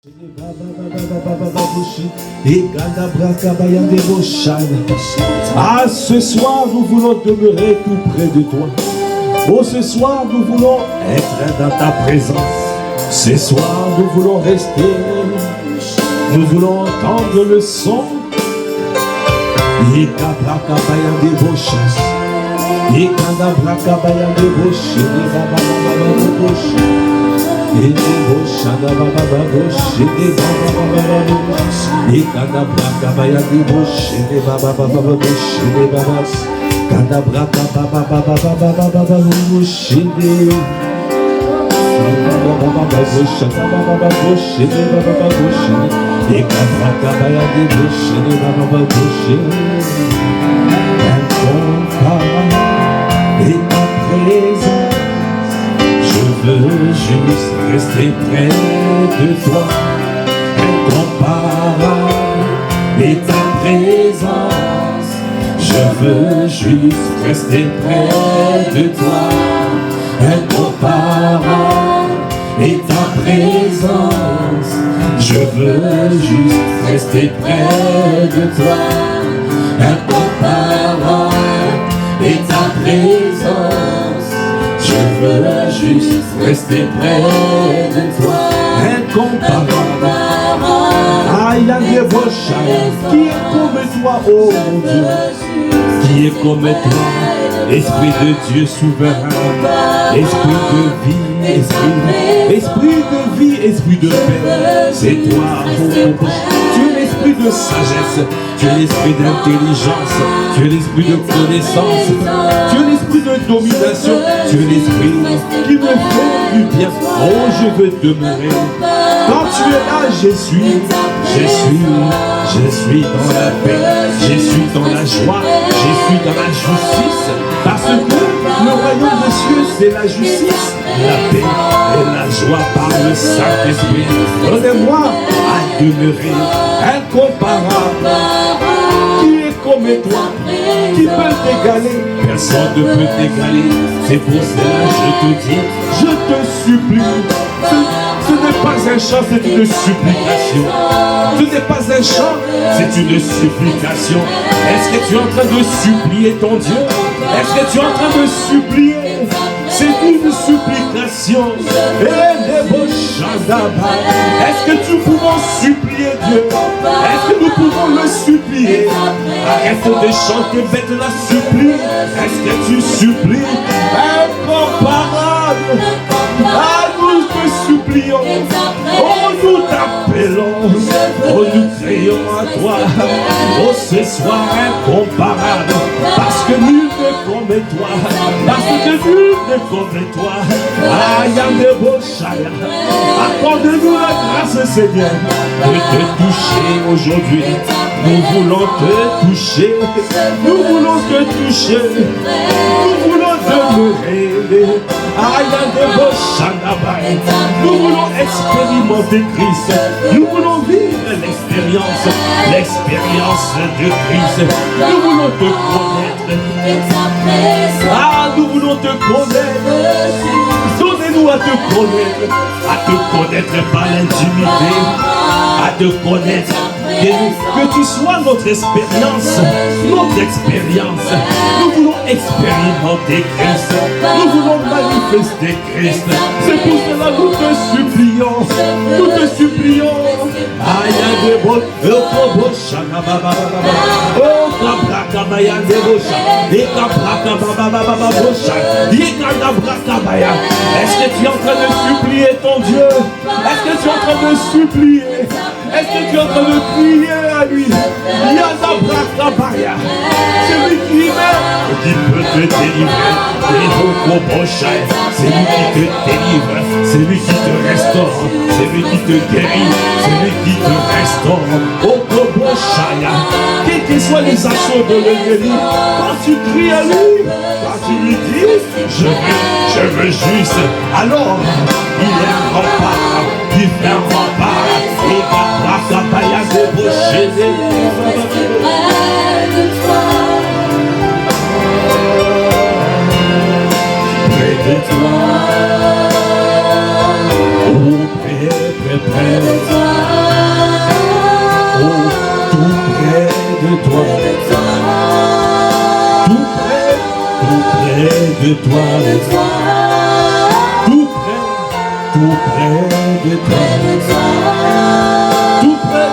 Ah, ce soir nous voulons demeurer tout près de toi. Oh, ce soir nous voulons être dans ta présence. Ce soir nous voulons rester. Nous voulons entendre le son. Je veux juste rester près de toi, incomparable, et ta présence. Je veux juste rester près de toi, incomparable, et ta présence. Je veux juste rester près de toi, incomparable, et ta présence. Je veux juste rester près de toi, incomparable. Aïe, aïe, qui est comme toi, oh mon Dieu, qui est comme toi, Esprit de Dieu souverain, Esprit de vie, Esprit de vie, Esprit de paix. C'est toi, oh mon. Tu es l'esprit de sagesse, tu es l'esprit d'intelligence, tu es l'esprit de connaissance, tu es l'esprit de domination, tu es l'esprit qui me fait du bien. Oh, je veux demeurer. Quand tu es là, je suis dans la paix, je suis dans la joie, je suis dans la justice. Parce que le royaume des cieux, c'est la justice, la paix et la joie par le Saint-Esprit. Donnez-moi à demeurer incomparable. Qui est comme toi? Qui peut t'égaler? Personne ne peut t'égaler. C'est pour cela que je te dis, je te supplie. Ce n'est pas un chant, c'est une supplication. Ce n'est pas un chant, c'est une supplication. Est-ce que tu es en train de supplier ton Dieu? Est-ce que tu es en train de supplier? C'est une supplication. Est-ce que nous pouvons supplier Dieu? Est-ce que nous pouvons le supplier? Arrête de chanter, bête la supplie. Est-ce que tu supplies? Incomparable. Ah, nous te supplions. Oh, nous t'appelons. Oh, nous crions à toi. Oh, ce soir incomparable. Parce que nul n'est comme toi. Parce que nul n'est comme toi. Accorde-nous la grâce, Seigneur, de te toucher aujourd'hui. Nous voulons te toucher. Nous voulons te toucher. Nous voulons demeurer. Nous voulons expérimenter Christ. Nous voulons vivre l'expérience de Christ. Nous voulons te connaître. Ah, nous voulons te connaître. Donnez-nous à te connaître par l'intimité, à te connaître. Que tu sois notre expérience. Nous voulons expérimenter Christ. Nous voulons manifester Christ. C'est pour cela que nous te supplions. Nous te supplions. Est-ce que tu es en train de supplier ton Dieu? Est-ce que tu es en train de supplier? Est-ce que tu es en train de crier à lui? C'est lui qui peut te délivrer. C'est lui qui te délivre. C'est lui qui te restaure. C'est lui qui te guérit. C'est lui qui te restaure. Quels que soient les assauts de l'ennemi, quand tu cries à lui, quand tu lui dis, je veux juste, alors il est un rempart, il fait un rempart, et va débaucher près de toi, oh, près de toi. toi. Tout près de toi. Tout près de toi. Tout près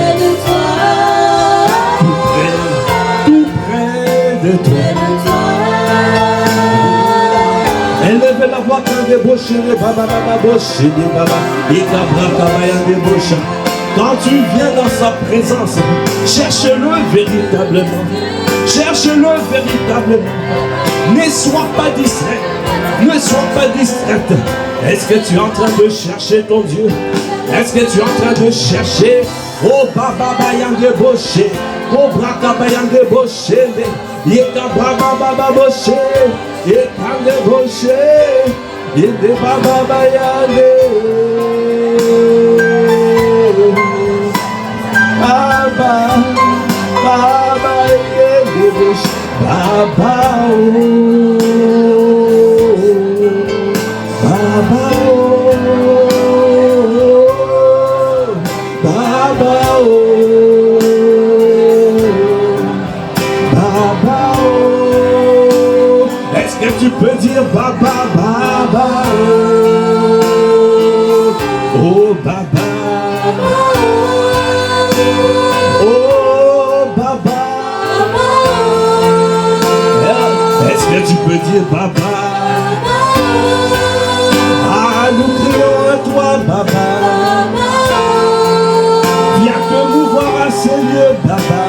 de toi. Tout près de toi. Élevez la voix quand débauche les baba, quand tu viens dans sa présence, cherche-le véritablement. Cherche-le véritablement. Ne sois pas distrait. Ne sois pas distraite. Est-ce que tu es en train de chercher ton Dieu? Est-ce que tu es en train de chercher? Oh baba bayang débauché. Oh braka bayang débauché. Yeka baba baba bauché. Yeka débauché. Yede baba bayang. Baba, Baba, Baba, Baba, Baba, Baba. Est-ce que tu peux dire Baba, Baba? Oh Baba. Tu peux dire Baba. Ah, nous crions à toi, Baba. Viens te mouvoir à ces lieux, Baba.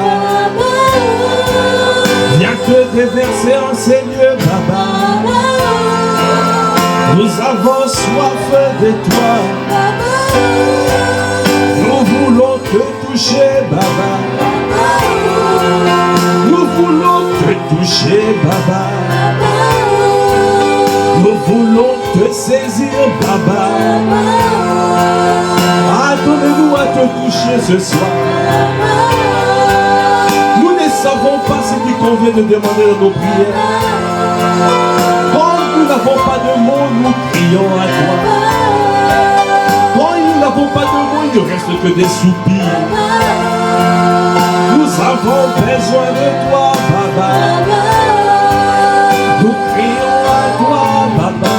Viens te déverser en ces lieux, Baba. Nous avons soif de toi. Nous voulons te toucher, Baba. Nous voulons te toucher, Baba. Nous voulons te saisir, Baba. Attendez-nous à te toucher ce soir. Nous ne savons pas ce qui convient de demander dans nos prières. Quand nous n'avons pas de mots, nous crions à toi. Quand nous n'avons pas de mots, il ne reste que des soupirs. Nous avons besoin de toi, Baba. Nous crions à toi, Baba.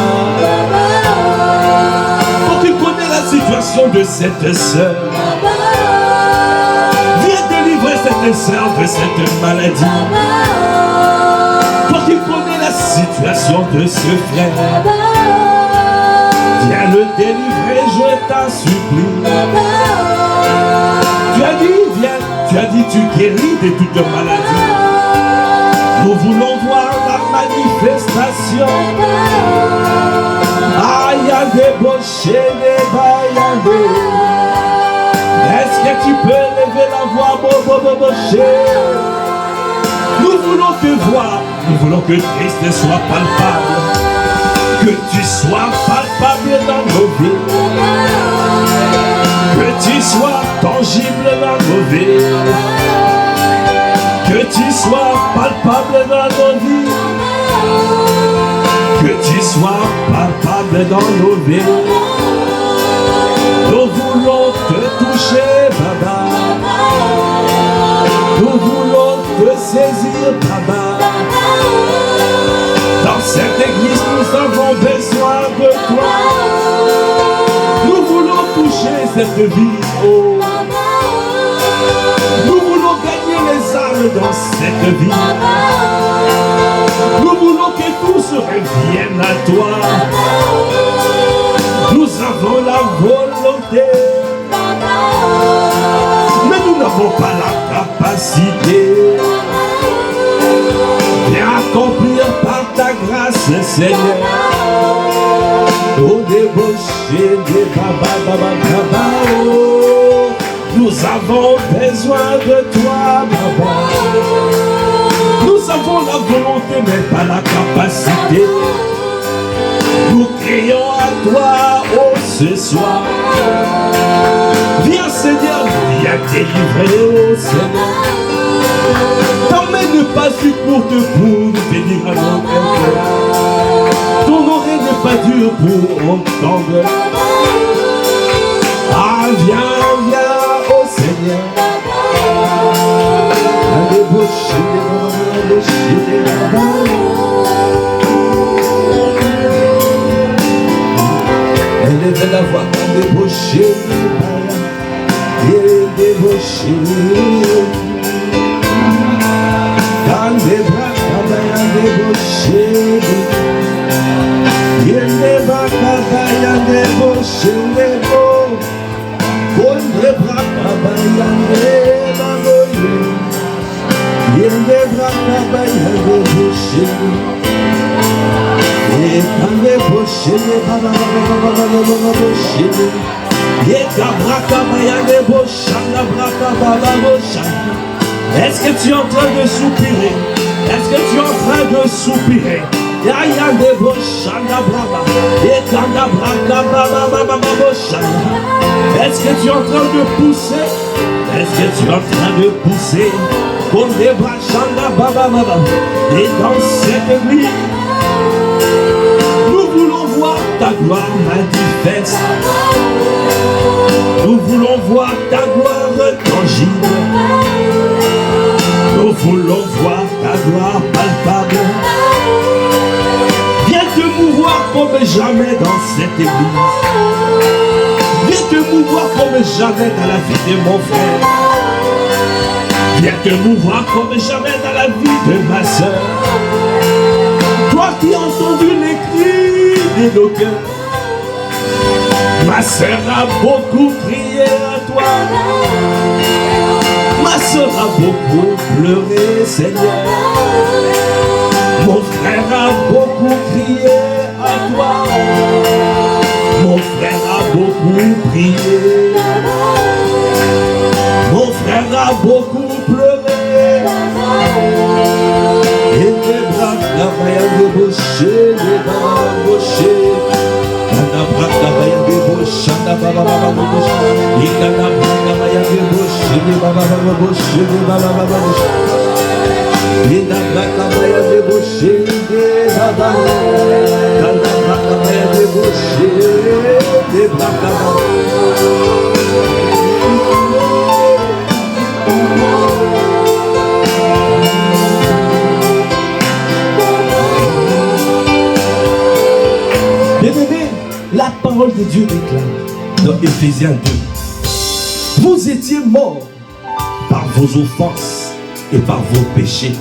Quand tu connais la situation de cette sœur, viens délivrer cette sœur de cette maladie. Quand tu connais la situation de ce frère, viens le délivrer, je t'en supplie. Tu as dit, viens, tu as dit, tu guéris de toute maladie. Nous voulons voir la manifestation. Aïe, débauché, débaillé. Est-ce que tu peux lever la voix, boboboboché? Nous voulons te voir. Nous voulons que Christ soit palpable. Que tu sois palpable dans nos vies. Que tu sois tangible dans nos vies. Que tu sois palpable dans nos vies. Que tu sois palpable dans nos vies. Nous voulons te toucher, Baba. Nous voulons te saisir, Baba. Dans cette église, nous avons besoin de toi. Nous voulons toucher cette vie, oh. Nous voulons gagner les âmes dans cette vie. Nous voulons que tout se revienne à toi. Nous avons la volonté, mais nous n'avons pas la capacité. Viens accomplir par ta grâce, Seigneur. Oh, débauché des baba, baba, baba, oh. Nous avons besoin de toi, Baba. Nous avons la volonté, mais pas la capacité. Nous crions à toi, oh, ce soir. Viens, Seigneur, viens délivrer, oh, Seigneur. Ta main n'est pas courte pour nous bénir à nos cœurs. Ton oreille n'est pas dure pour entendre. Ah, viens, viens, oh Seigneur. Elle est la voix qu'on débauché, et débauché. Dans les bras, on débauché. Il est bas, on débauché. Con les bras, on débauché. Il est bras, on débauché. Et quand les bouchées, est-ce que tu es en train de soupirer? Est-ce que tu es en train de soupirer? Est-ce que tu es en train de pousser? Est-ce que tu es en train de pousser? Et dans cette nuit, nous voulons voir ta gloire manifeste. Nous voulons voir ta gloire tangible. Nous voulons voir ta gloire palpable. Viens te mouvoir comme jamais dans cette église. Viens te mouvoir comme jamais dans la vie de mon frère. Viens te mouvoir comme jamais dans la vie de ma soeur. Toi qui as entendu les cris de nos cœurs, ma soeur a beaucoup prié à toi. Ma soeur a beaucoup pleuré, Seigneur. Mon frère a beaucoup crié à toi. Mon frère a beaucoup prié. Mon frère a beaucoup pleuré. Et les bras travaillent débauchés, les bras débauchés. Kana bras travaillent débauchés, kana baba débauchés. Et kana bras travaillent débauchés, les baba débauchés, les baba débauchés. Et kana bras travaillent débauchés, les baba. Kana bras travaillent débauchés, les baba. Bien-aimés, la parole de Dieu déclare dans Éphésiens 2. Vous étiez morts par vos offenses et par vos péchés,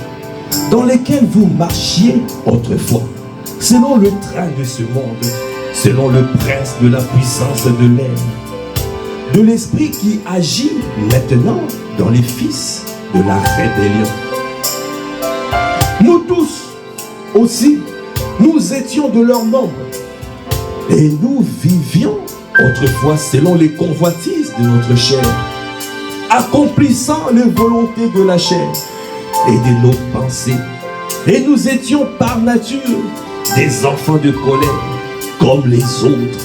dans lesquels vous marchiez autrefois, selon le train de ce monde, selon le prince de la puissance de l'air, de l'esprit qui agit maintenant dans les fils de la rébellion. Nous tous aussi, nous étions de leur nombre, et nous vivions autrefois selon les convoitises de notre chair, accomplissant les volontés de la chair et de nos pensées. Et nous étions par nature des enfants de colère comme les autres.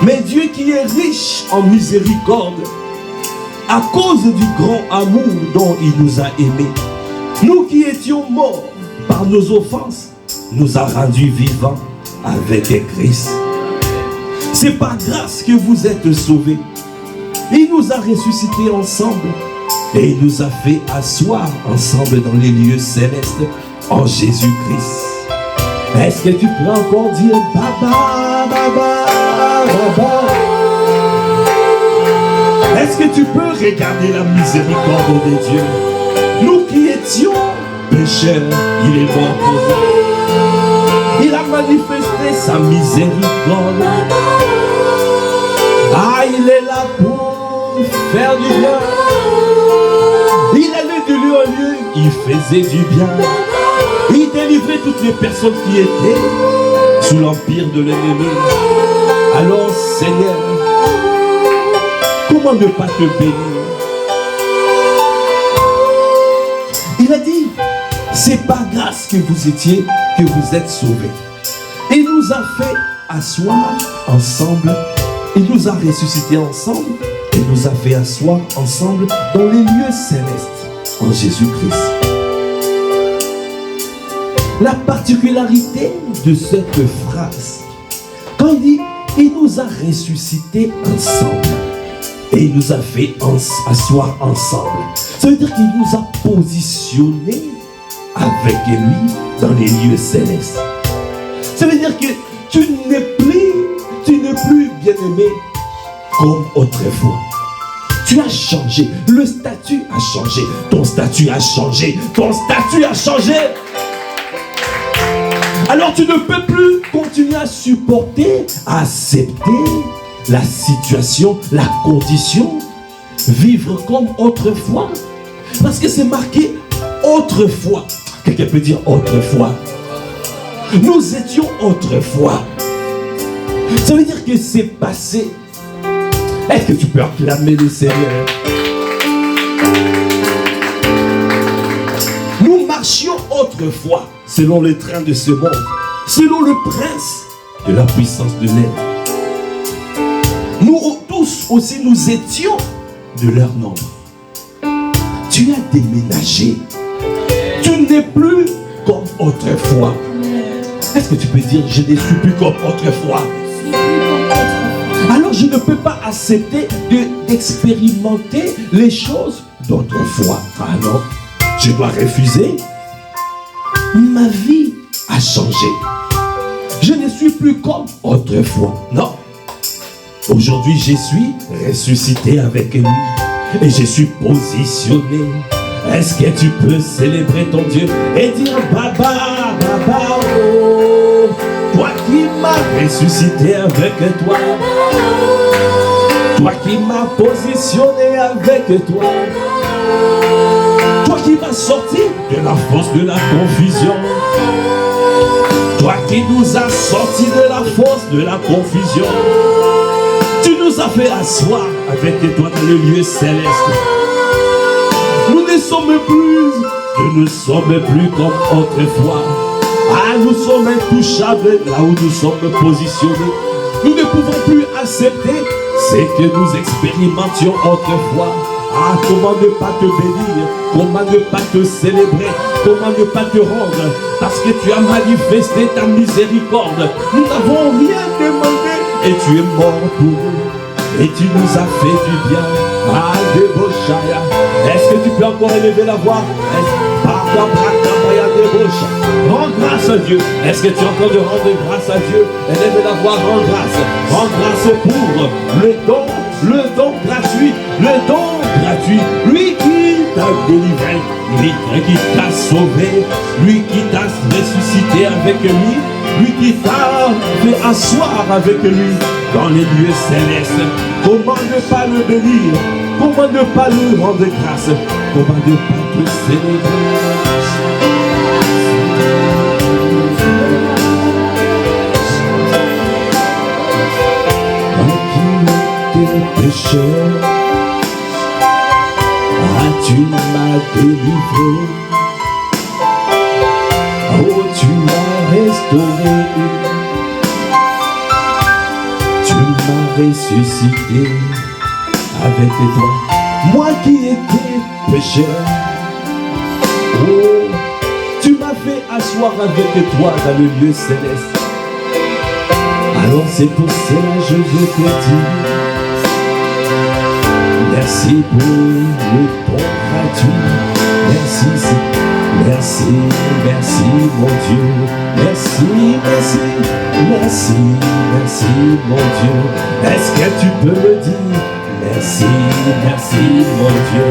Mais Dieu qui est riche en miséricorde, à cause du grand amour dont il nous a aimés, nous qui étions morts par nos offenses, nous a rendus vivants avec Christ. C'est par grâce que vous êtes sauvés. Il nous a ressuscités ensemble et il nous a fait asseoir ensemble dans les lieux célestes en Jésus-Christ. Est-ce que tu peux encore dire Baba, Baba, Baba? Est-ce que tu peux regarder la miséricorde de Dieu? Nous qui étions pécheurs, il est mort pour nous. Il a manifesté sa miséricorde. Ah, il est là pour faire du bien. Il allait de lieu en lieu, il faisait du bien. Il délivrait toutes les personnes qui étaient sous l'empire de l'ennemi. Alors, Seigneur, comment ne pas te bénir? Il a dit, c'est par grâce que vous étiez, que vous êtes sauvés. Il nous a fait asseoir ensemble. Il nous a ressuscités ensemble. Il nous a fait asseoir ensemble dans les lieux célestes en Jésus-Christ. La particularité de cette phrase, quand il dit « il nous a ressuscités ensemble » et il nous a fait asseoir ensemble, Ça veut dire qu'il nous a positionnés avec lui dans les lieux célestes. Ça veut dire que tu n'es plus bien-aimé comme autrefois. Tu as changé, le statut a changé, ton statut a changé, ton statut a changé. Alors tu ne peux plus continuer à supporter, à accepter la situation, la condition, vivre comme autrefois. Parce que c'est marqué autrefois. Quelqu'un peut dire autrefois. Nous étions autrefois. Ça veut dire que c'est passé. Est-ce que tu peux acclamer le Seigneur? Nous marchions autrefois selon les trains de ce monde, selon le prince de la puissance de l'air. Nous tous aussi nous étions de leur nombre. Tu as déménagé. Tu n'es plus comme autrefois. Est-ce que tu peux dire je ne suis plus comme autrefois? Alors je ne peux pas accepter d'expérimenter les choses d'autrefois. Ah non, je dois refuser. Ma vie a changé. Je ne suis plus comme autrefois. Non. Aujourd'hui, je suis ressuscité avec lui. Et je suis positionné. Est-ce que tu peux célébrer ton Dieu et dire Baba, Baba, oh, toi qui m'as ressuscité avec toi, toi qui m'as positionné avec toi, toi qui m'as sorti de la force de la confusion, toi qui nous as sorti de la force de la confusion, tu nous as fait asseoir avec toi dans le lieu céleste. Nous ne sommes plus comme autrefois. Ah, nous sommes intouchables là où nous sommes positionnés. Nous ne pouvons plus accepter ce que nous expérimentions autrefois. Ah, comment ne pas te bénir, comment ne pas te célébrer, comment ne pas te rendre, parce que tu as manifesté ta miséricorde. Nous n'avons rien demandé et tu es mort pour nous. Et tu nous as fait du bien. Ah, Deboshaya. Est-ce que tu peux encore élever la voix? Rends grâce à Dieu. Est-ce que tu es en train de rendre grâce à Dieu? Élève la voix, rends grâce. Rends grâce pour le don gratuit. Le don gratuit. Lui qui t'a délivré, lui qui t'a sauvé, lui qui t'a ressuscité avec lui, lui qui t'a fait asseoir avec lui dans les lieux célestes. Comment ne pas le bénir? Comment ne pas lui rendre grâce? Comment ne pas te célébrer? Pécheur, ah, tu m'as délivré, oh, tu m'as restauré, tu m'as ressuscité avec toi. Moi qui étais pécheur, oh, tu m'as fait asseoir avec toi dans le lieu céleste. Alors c'est pour cela je veux te dire merci pour le don gratuit. Merci, merci, merci mon Dieu. Merci, merci, merci, merci mon Dieu. Est-ce que tu peux me dire merci, merci mon Dieu?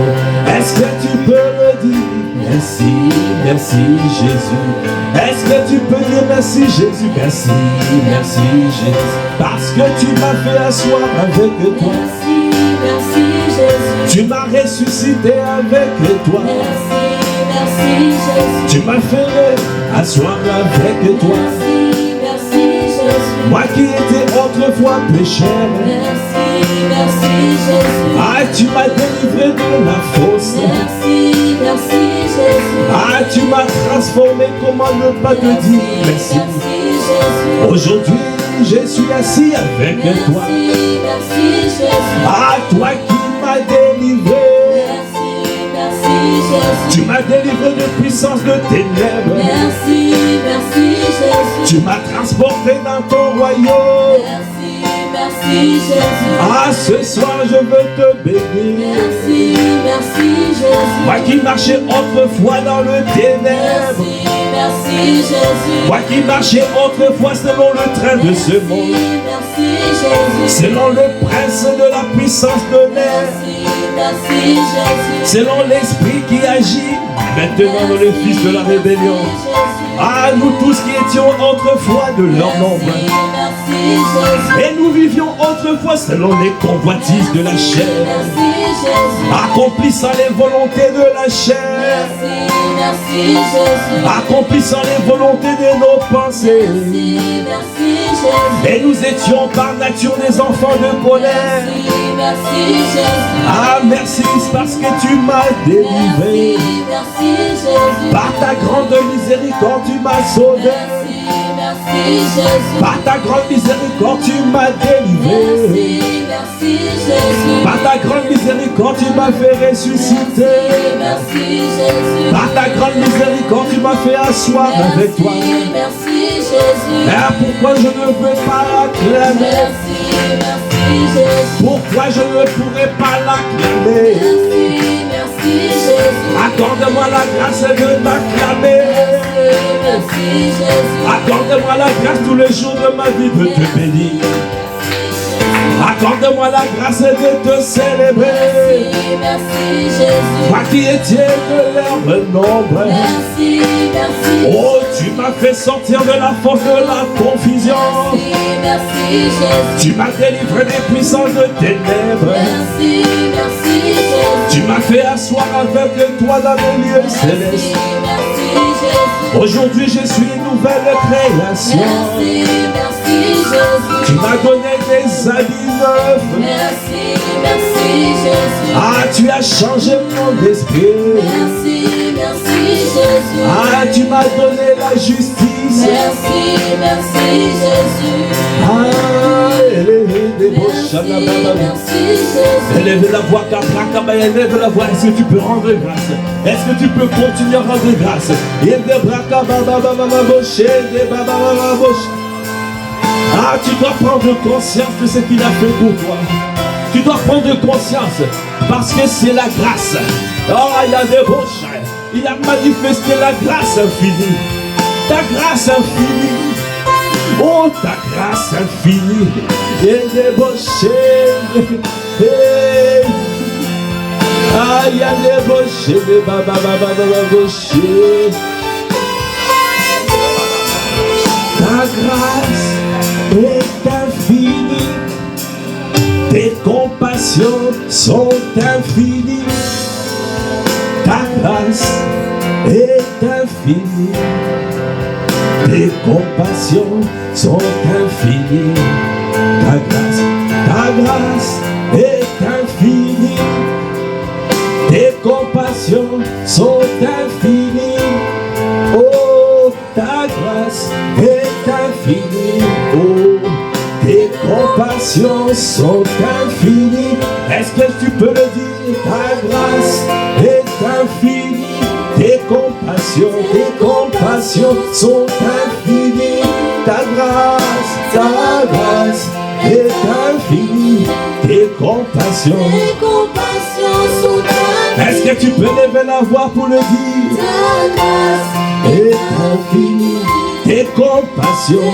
Est-ce que tu peux me dire merci, merci Jésus? Est-ce que tu peux dire merci Jésus? Merci, merci Jésus. Parce que tu m'as fait asseoir avec toi. Merci Jésus. Tu m'as ressuscité avec toi. Merci, merci Jésus. Tu m'as fait asseoir avec toi. Merci, merci Jésus. Moi qui étais autrefois pécheur. Merci, merci Jésus. Ah, tu m'as délivré de la fosse. Merci, merci Jésus. Ah, tu m'as transformé, comment ne pas te dire merci. Merci Jésus. Aujourd'hui, je suis assis avec toi. Merci Jésus. Ah, toi qui m'as délivré. Merci, merci Jésus. Tu m'as délivré de puissance de ténèbres. Merci, merci Jésus. Tu m'as transporté dans ton royaume. Merci, merci Jésus. Ah, ce soir je veux te bénir. Merci, merci Jésus. Moi qui marchais autrefois dans le ténèbre. Merci, merci Jésus. Moi qui marchais autrefois selon le train de ce monde. Merci Jésus. Selon le prince de la puissance de l'air. Merci Jésus. Selon l'esprit qui agit maintenant dans le fils de la rébellion. Ah, nous tous qui étions autrefois de leur nombre. Et nous vivions autrefois selon les convoitises de la chair. Accomplissant les volontés de la chair. Merci Jésus. Accomplissant les volontés de nos pensées. Merci Jésus. Et nous étions par nature des enfants de colère. Merci Jésus. Ah, merci parce que tu m'as délivré. Merci Jésus. Par ta grande miséricorde, tu m'as sauvé. Merci Jésus. Par ta grande miséricorde, tu m'as délivré. Merci Jésus. Par ta grande miséricorde, tu m'as fait ressusciter. Merci Jésus. Par ta grande miséricorde, tu m'as fait asseoir avec toi. Merci Jésus. Mais pourquoi je ne veux pas l'acclamer? Merci Jésus. Pourquoi je ne pourrais pas l'acclamer? Merci Jésus. Accorde-moi la grâce de m'acclamer. Merci Jésus. Accorde-moi la grâce tous les jours de ma vie de te bénir. Accorde-moi la grâce de te célébrer. Merci Jésus. Toi qui étais de leur nombre. Merci, merci. Oh, tu m'as fait sortir de la force de la confusion. Merci Jésus. Tu m'as délivré des puissances de ténèbres. Merci, merci Jésus. Tu m'as fait asseoir avec toi dans les lieux célestes. Merci Jésus. Aujourd'hui je suis une nouvelle création. Merci, merci Jésus. Tu m'as donné des habits neufs. Merci, merci Jésus. Ah, tu as changé mon esprit. Merci, merci Jésus. Ah, tu m'as donné la justice. Merci, merci Jésus. Ah, merci Jésus. Élève la voix, élève la voix. Est-ce que tu peux rendre grâce? Est-ce que tu peux continuer à rendre grâce? Ah, tu dois prendre conscience de ce qu'il a fait pour toi. Tu dois prendre conscience parce que c'est la grâce. Oh, il y a des bouches. Il a manifesté la grâce infinie. Ta grâce infinie. Oh, ta grâce infinie. Et débauché. Ah, il y a débauché. Ta grâce est infinie. Tes compassions sont infinies. Ta grâce est infinie. Tes compassions sont infinies. Ta grâce est infinie. Tes compassions sont infinies. Oh, ta grâce est infinie. Oh, tes compassions sont infinies. Est-ce que tu peux le dire? Ta grâce est infinie. Tes compassions sont infinies. Ta grâce est infinie. Tes compassions sont infinies. Est-ce que tu peux lever la voix pour le dire? Ta grâce est infinie. Tes compassions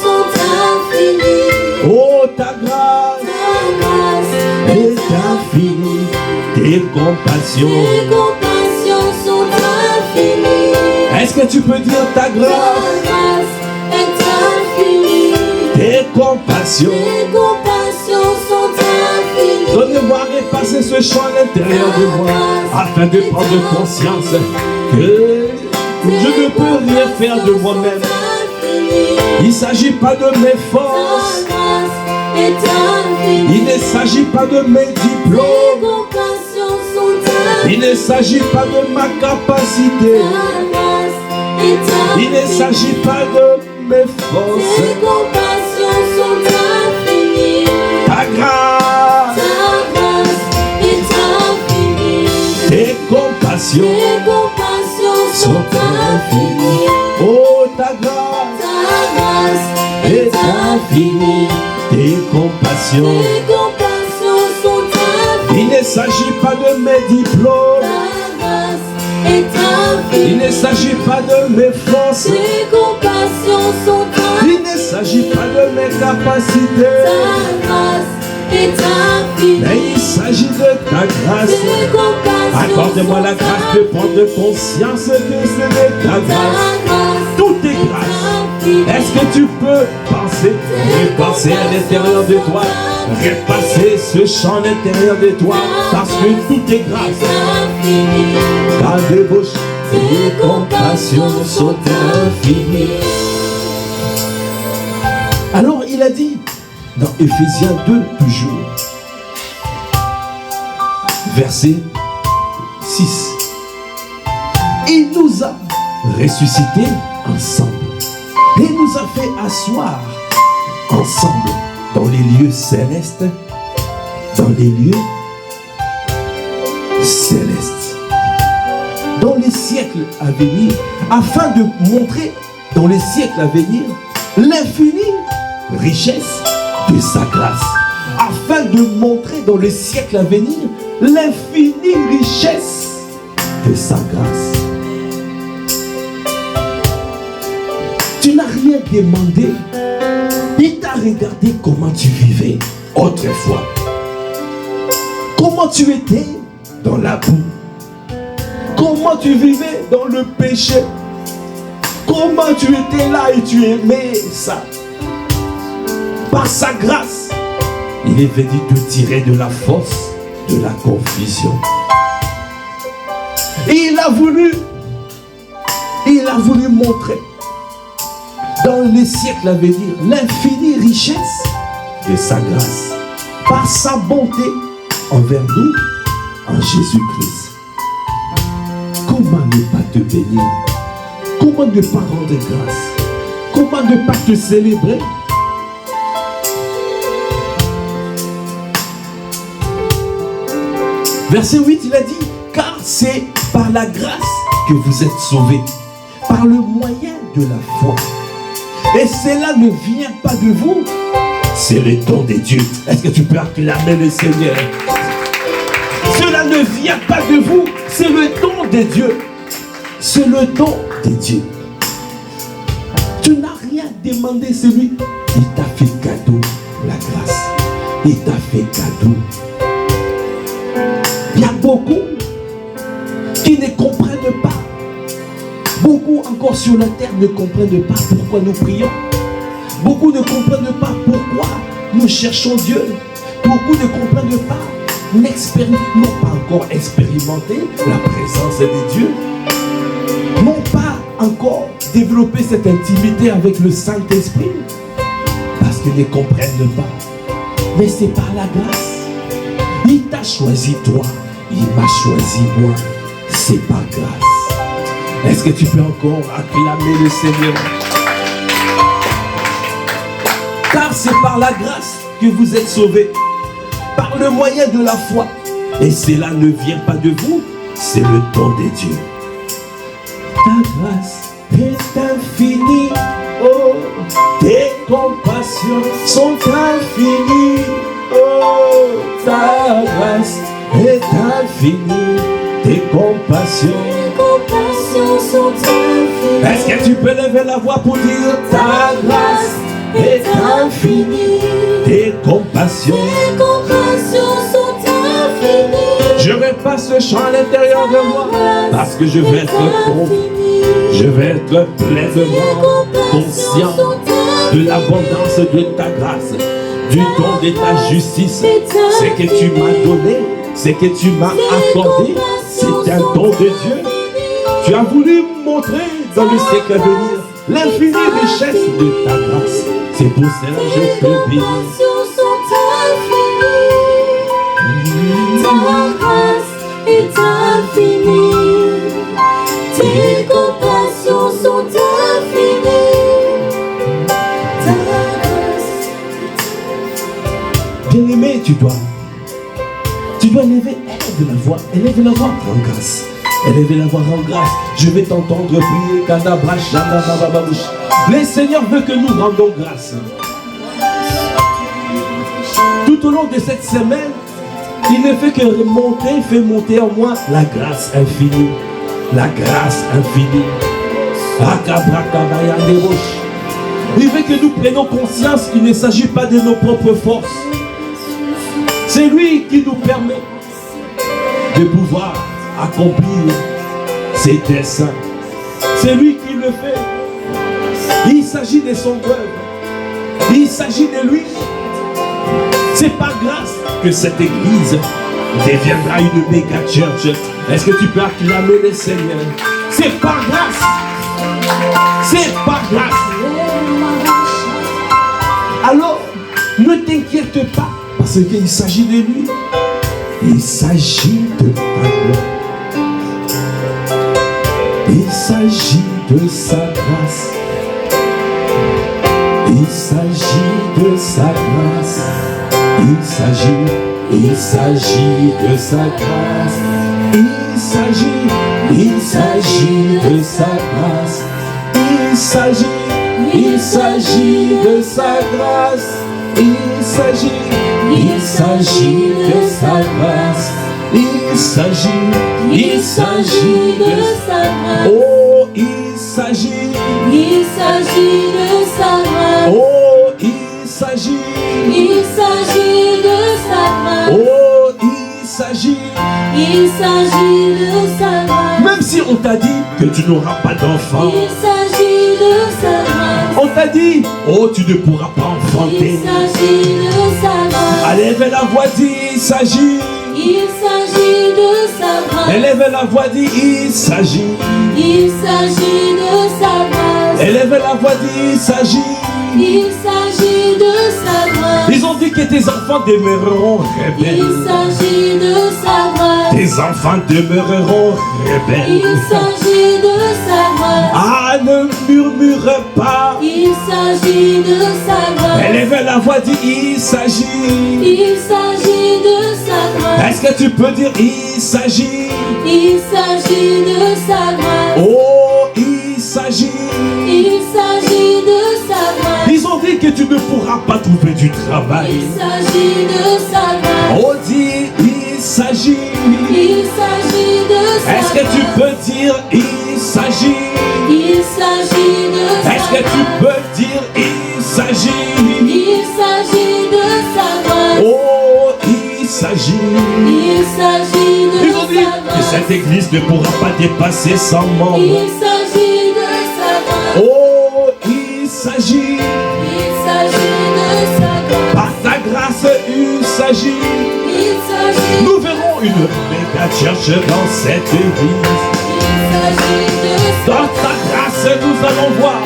sont infinies. Oh, ta grâce est infinie. Tes compassions sont infinies. Est-ce que tu peux dire ta grâce est infinie? Tes compassions sont infinies. Donnez-moi repasser ce chant à l'intérieur de moi afin de prendre conscience que je ne peux rien faire de moi-même. Il ne s'agit pas de mes forces. Il ne s'agit pas de mes diplômes. Il ne s'agit pas de ma capacité. Il ne s'agit pas de mes forces. Ta grâce est infinie. Tes compassions sont infinies. Oh, ta grâce est infinie. compassions. Tes compassions sont infinies. Il ne s'agit pas de mes diplômes. Ta grâce est infinie. Il ne s'agit pas de mes forces. Tes compassions sont infinies. Il ne s'agit pas de mes capacités. Ta grâce est infinie. Mais il s'agit de ta grâce. Tes compassions Accorde-moi la grâce de prendre conscience que ce n'est ta grâce. Tout est grâce. Est-ce que tu peux penser, repasser à l'intérieur de toi, repasser ce chant à l'intérieur de toi, parce que tout est grâce. Ta débauche, tes compassions sont infinies. Alors il a dit, dans Éphésiens 2 toujours, verset 6, il nous a ressuscités ensemble et nous a fait asseoir ensemble dans les lieux célestes, dans les lieux célestes, dans les siècles à venir, afin de montrer dans les siècles à venir l'infinie richesse de sa grâce, afin de montrer dans les siècles à venir l'infinie richesse de sa grâce. Tu n'as rien demandé. Il t'a regardé comment tu vivais autrefois. Comment tu étais dans la boue. Comment tu vivais dans le péché. Comment tu étais là et tu aimais ça. Par sa grâce, il est venu te tirer de la force, de la confusion. Et il a voulu montrer dans les siècles à venir l'infinie richesse de sa grâce par sa bonté envers nous en Jésus-Christ. Comment ne pas te bénir? Comment ne pas rendre grâce? Comment ne pas te célébrer? Verset 8, il a dit, car c'est par la grâce que vous êtes sauvés, par le moyen de la foi. Et cela ne vient pas de vous, c'est le don de Dieu. Est-ce que tu peux acclamer le Seigneur? Cela ne vient pas de vous, c'est le don de Dieu. C'est le don de Dieu. Tu n'as rien demandé, c'est lui. Il t'a fait cadeau, la grâce. Il t'a fait cadeau. Il y a beaucoup qui ne comprennent pas. Beaucoup encore sur la terre ne comprennent pas pourquoi nous prions. Beaucoup ne comprennent pas pourquoi nous cherchons Dieu. Beaucoup ne comprennent pas, n'ont pas encore expérimenté la présence de Dieu. N'ont pas encore développé cette intimité avec le Saint-Esprit. Parce qu'ils ne comprennent pas. Mais c'est par la grâce. Il t'a choisi toi. Il m'a choisi moi. C'est par grâce. Est-ce que tu peux encore acclamer le Seigneur? Car c'est par la grâce que vous êtes sauvés, par le moyen de la foi. Et cela ne vient pas de vous, c'est le don de Dieu. Ta grâce est infinie, oh, tes compassions sont infinies, oh, ta grâce est infinie, tes compassions sont infinies. Est-ce que tu peux lever la voix pour dire ta grâce est infinie, tes compassions sont infinies. Je repasse ce chant à l'intérieur de moi parce que je vais être pleinement conscient de l'abondance de ta grâce, du don de ta justice. Ce que tu m'as donné, ce que tu m'as accordé, c'est un don de Dieu. Tu as voulu montrer dans le siècle à venir l'infinie richesse de ta grâce. C'est pour cela que je te bénis. Ta grâce est infinie, tes compassions sont infinies. Ta grâce. Bien-aimé, tu dois élève la voix, rends grâce. Élève la voix, rends grâce. Je vais t'entendre prier. Le Seigneur veut que nous rendons grâce. Tout au long de cette semaine, il ne fait que fait monter en moi la grâce infinie. La grâce infinie. Il veut que nous prenions conscience qu'il ne s'agit pas de nos propres forces. C'est lui qui nous permet de pouvoir accomplir ses desseins. C'est lui qui le fait. Il s'agit de son œuvre. Il s'agit de lui. C'est par grâce que cette église deviendra une méga church. Est-ce que tu peux acclamer le Seigneur? C'est par grâce. C'est par grâce. Alors, ne t'inquiète pas, parce qu'il s'agit de lui. Il s'agit de ta gloire. Il s'agit de sa grâce. Il s'agit de sa grâce. Il s'agit de sa grâce. Il s'agit de sa grâce. Il s'agit de sa grâce. Il s'agit de sa grâce. Il s'agit de sa grâce. Oh, il s'agit de sa grâce. Oh, il s'agit de sa grâce. Oh, il s'agit de sa grâce. Même si on t'a dit que tu n'auras pas d'enfant, il s'agit de sa grâce. On t'a dit, oh, tu ne pourras pas enfanter. Il s'agit de sa grâce. Élève la voix, dit, il s'agit. Il s'agit de sa grâce. Élève la voix, dit, il s'agit. Il s'agit de sa grâce. Élève la voix, dit, il s'agit. Il s'agit de sa grâce. Ils ont dit que tes enfants demeureront rebelles. Il s'agit de sa grâce. Tes enfants demeureront rebelles. Il s'agit de sa grâce. Ah, ne murmure pas. Il s'agit de sa grâce. Élève la voix, dit, il s'agit. Il s'agit de sa grâce. Est-ce que tu peux dire, il s'agit? Il s'agit de sa grâce. Oh, il s'agit. Il s'agit de sa grâce. Ils ont dit que tu ne pourras pas trouver du travail. Il s'agit de sa grâce. On dit, il s'agit. Il s'agit de sa grâce. Est-ce que tu peux dire, il s'agit? Il s'agit de sa grâce. Est-ce que tu peux dire, il s'agit? Il s'agit de sa grâce. Oh, il s'agit. Il s'agit de Ils ont dit que cette église ne pourra pas dépasser 100 membres. Il s'agit de sa grâce. Oh, il s'agit. Il s'agit de sa grâce. Par ta grâce, il s'agit. Il s'agit. Nous verrons une méga church dans cette église. Il s'agit de sa Dans ta grâce, nous allons voir.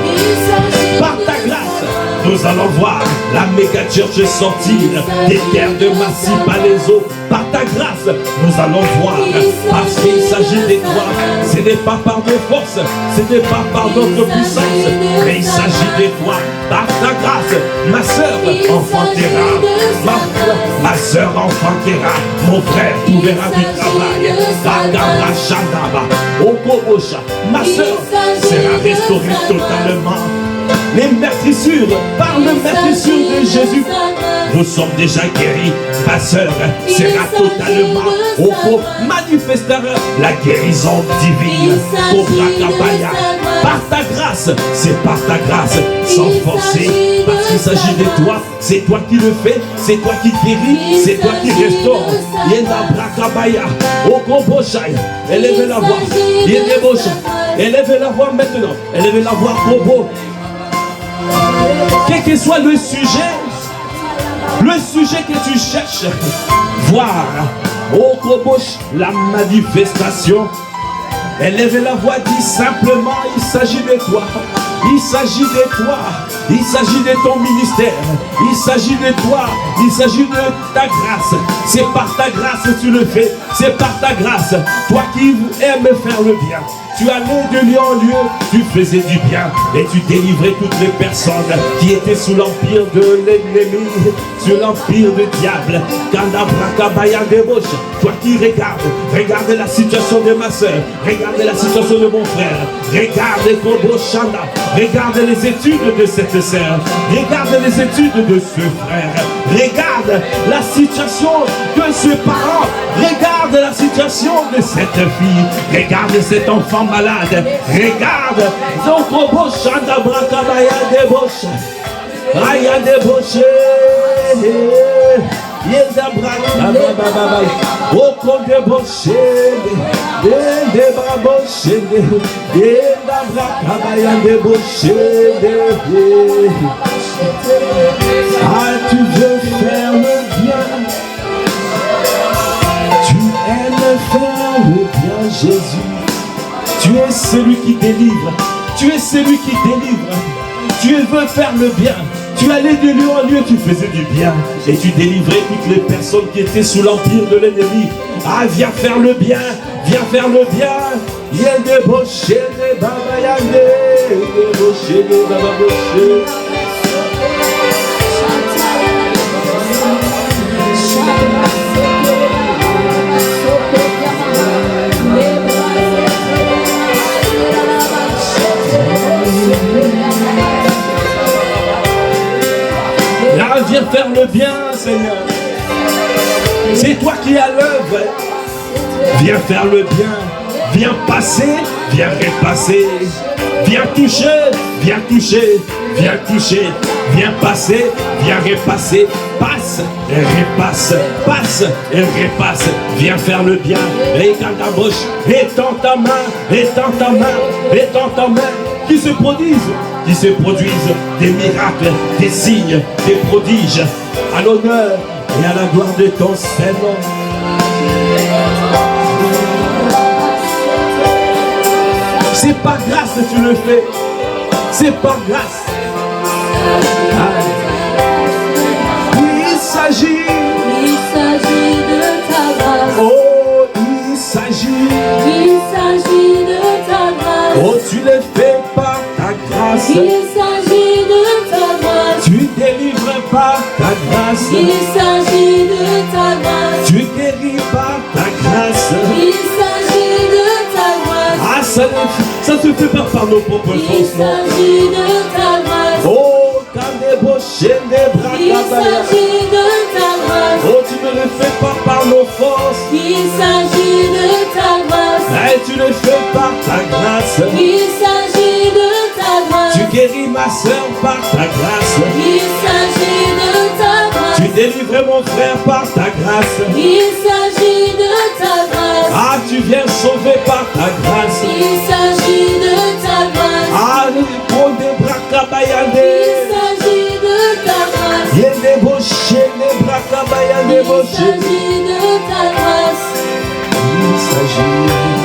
Il s'agit Par ta grâce, nous allons voir la méga church sortir des terres de Massy Palaiso. Par ta grâce, nous allons voir, parce qu'il s'agit de toi. Ce n'est pas par nos forces, ce n'est pas par notre puissance, mais il s'agit de toi. Par ta grâce, ma soeur enfantera, ma soeur enfantera, mon frère trouvera du travail. Bagara Chandaba, Okobosha, ma soeur sera restaurée totalement. Les meurtrissures, par le meurtrissure de Jésus, nous sommes déjà guéris. Ma soeur sera totalement au manifestera la guérison divine. Par ta grâce, c'est par ta grâce, sans forcer, parce qu'il s'agit de toi. C'est toi qui le fais, c'est toi qui guéris, c'est toi qui restaure. Yenda Brakabaya, Okoboshai, élevez la voix. Yendebosha, élevez la voix maintenant. Élevez la voix Bobo. Quel que soit le sujet que tu cherches, voir au Kobosh la manifestation. Élève la voix, dis simplement, il s'agit de toi. Il s'agit de toi. Il s'agit de ton ministère. Il s'agit de toi. Il s'agit de ta grâce. C'est par ta grâce que tu le fais. C'est par ta grâce. Toi qui aimes faire le bien. tu allais de lieu en lieu, tu faisais du bien et tu délivrais toutes les personnes qui étaient sous l'empire de l'ennemi, sous l'empire du diable. Toi qui regarde la situation de ma soeur, regarde la situation de mon frère, regarde Kobo Shanda, regarde les études de cette sœur, regarde les études de ce frère, regarde la situation de ce parent, regarde la situation de cette fille, regarde cet enfant malade, regarde Kobo Shanda Brakabaya Deboche, Aya Deboche. Yenda Brakababa, Oko Deboche, Yenda Braboche, Yenda Brakabaya Deboche. Ah, tu veux faire le bien, tu aimes faire le bien, Jésus. Tu es celui qui délivre, tu es celui qui délivre. Tu veux faire le bien. Tu allais de lieu en lieu, tu faisais du bien et tu délivrais toutes les personnes qui étaient sous l'empire de l'ennemi. Ah, viens faire le bien, viens faire le bien. Yende boche de baba yande, yende boche de baba boche. Là, viens faire le bien, Seigneur. C'est toi qui es à l'œuvre. Viens faire le bien. Viens passer, viens repasser. Viens toucher, viens toucher. Viens toucher, viens passer, viens repasser. Passe et repasse, passe et repasse. Viens faire le bien. Étends ta bouche, étends ta main, étends ta main, étends ta main. Qui se produisent des miracles, des signes, des prodiges, à l'honneur et à la gloire de ton Seigneur. C'est par grâce que tu le fais, c'est par grâce. Il s'agit de ta grâce. Oh, il s'agit de ta grâce. Oh, tu le fais par ta grâce. Il s'agit de ta grâce. Tu délivres par ta grâce. Il s'agit de ta grâce. Tu guéris par ta grâce. Il s'agit de ta grâce. Ah, ça se fait pas par nos propres Il forces, non. s'agit de ta grâce. Oh, quand des bochènes, des bras Il s'agit de ta grâce. oh, tu ne le fais pas par nos forces. Il s'agit de ta grâce. Mais tu le fais par ta grâce. Il s'agit de ta grâce. Tu guéris ma soeur par ta grâce. Il s'agit de ta grâce. Tu délivres mon frère par ta grâce. Il s'agit de ta grâce. Ah, tu viens sauver par ta grâce. Il s'agit de ta grâce. Ah, le pont des bras kabayande. Il s'agit de ta grâce. Il y a des bochés, des bras kabayande, des Il bochés. s'agit de ta grâce. Il s'agit.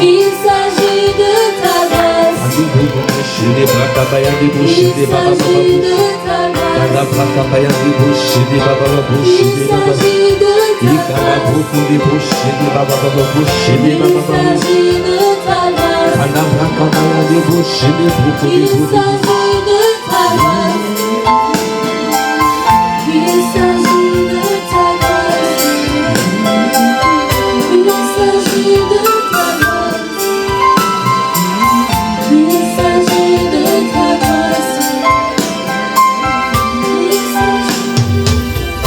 Il s'agit de ta grâce. Des bras kabayande, des Il bochés, des baba s'agit de baba. ta grâce. Des bras kabayande, des bochés, des baba baba. Il s'agit de Il ta kaba grâce. beaucoup des bochés, des baba baba, bochés, des Il baba baba. s'agit de ta grâce. Des bras kabayande, des bochés, des beaucoup, Il des beaucoup. s'agit de ta grâce. Il s'agit de ta grâce. Il s'agit de ta grâce. Il s'agit de ta grâce. Il s'agit.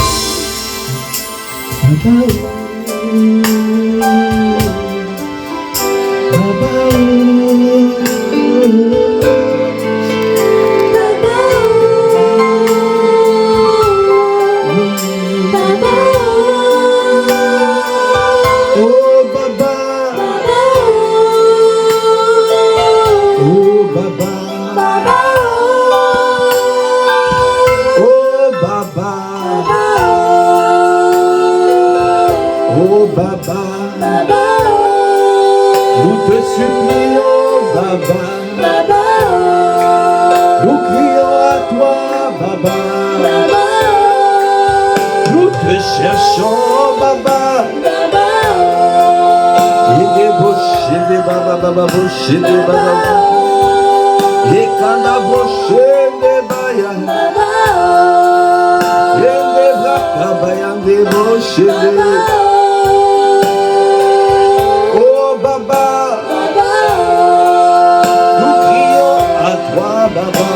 Nous te supplions, Baba. Baba, Nous crions à toi, Baba. Baba, Nous te cherchons, Baba. Baba, Il débauche boshende baba baba boshende baba. Ekanda boshende baya. Yende braka bayande boshende. Oh baba. Nous crions à toi baba.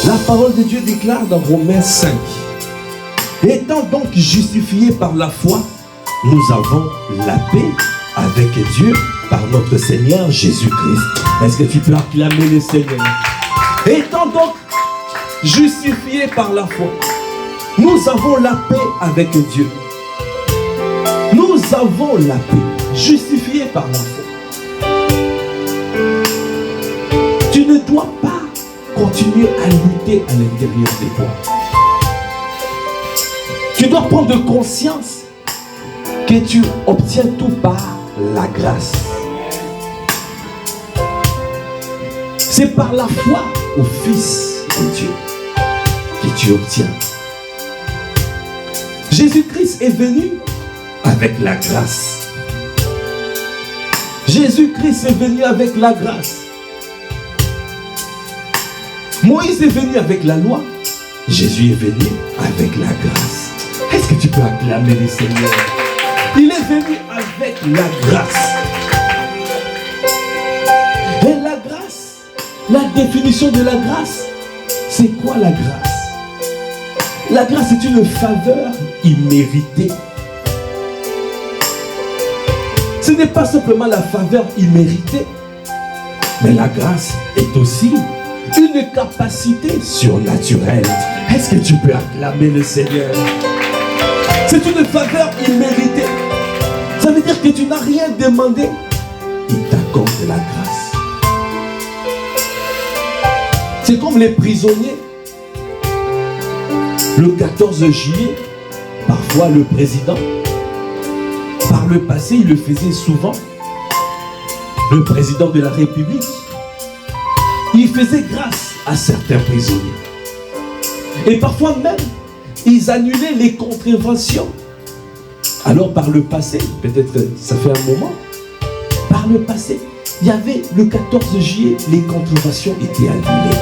La parole de Dieu déclare dans Romains 5. Étant donc justifiés par la foi, nous avons la paix avec Dieu par notre Seigneur Jésus-Christ. Est-ce que tu peux acclamer le Seigneur? Étant donc justifiés par la foi, nous avons la paix avec Dieu. Nous avons la paix, justifiés par la foi. Tu ne dois pas continuer à lutter à l'intérieur de toi. Tu dois prendre conscience que tu obtiens tout par la grâce. C'est par la foi au Fils de Dieu que tu obtiens. Jésus-Christ est venu avec la grâce. Jésus-Christ est venu avec la grâce. Moïse est venu avec la loi. Jésus est venu avec la grâce. Est-ce que tu peux acclamer le Seigneur? Il est venu avec la grâce. Et la grâce, la définition de la grâce, c'est quoi la grâce? La grâce est une faveur imméritée. Ce n'est pas simplement la faveur imméritée, mais la grâce est aussi une capacité surnaturelle. Est-ce que tu peux acclamer le Seigneur? C'est une faveur imméritée. Ça veut dire que tu n'as rien demandé. Il t'accorde la grâce. C'est comme les prisonniers. Le 14 juillet, parfois le président, par le passé, il le faisait souvent, le président de la République, il faisait grâce à certains prisonniers. Et parfois même, ils annulaient les contraventions. Alors par le passé, peut-être ça fait un moment, par le passé, il y avait le 14 juillet, les contraventions étaient annulées.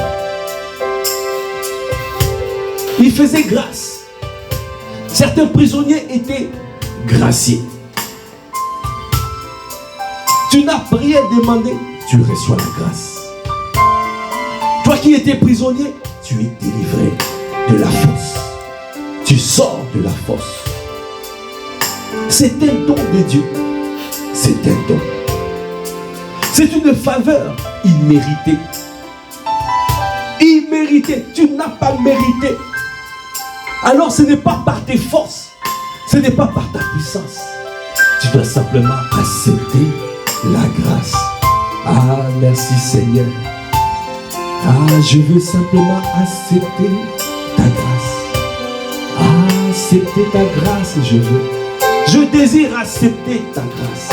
Il faisait grâce. Certains prisonniers étaient graciés. Tu n'as rien demandé, tu reçois la grâce. Toi qui étais prisonnier, tu es délivré de la fosse. Tu sors de la fosse. C'est un don de Dieu. C'est un don. C'est une faveur imméritée. Imméritée. Tu n'as pas mérité. Alors ce n'est pas par tes forces. Ce n'est pas par ta puissance. Tu dois simplement accepter la grâce. Ah, merci Seigneur. Ah, je veux simplement accepter ta grâce. Ah, accepter ta grâce, je veux. Je désire accepter ta grâce.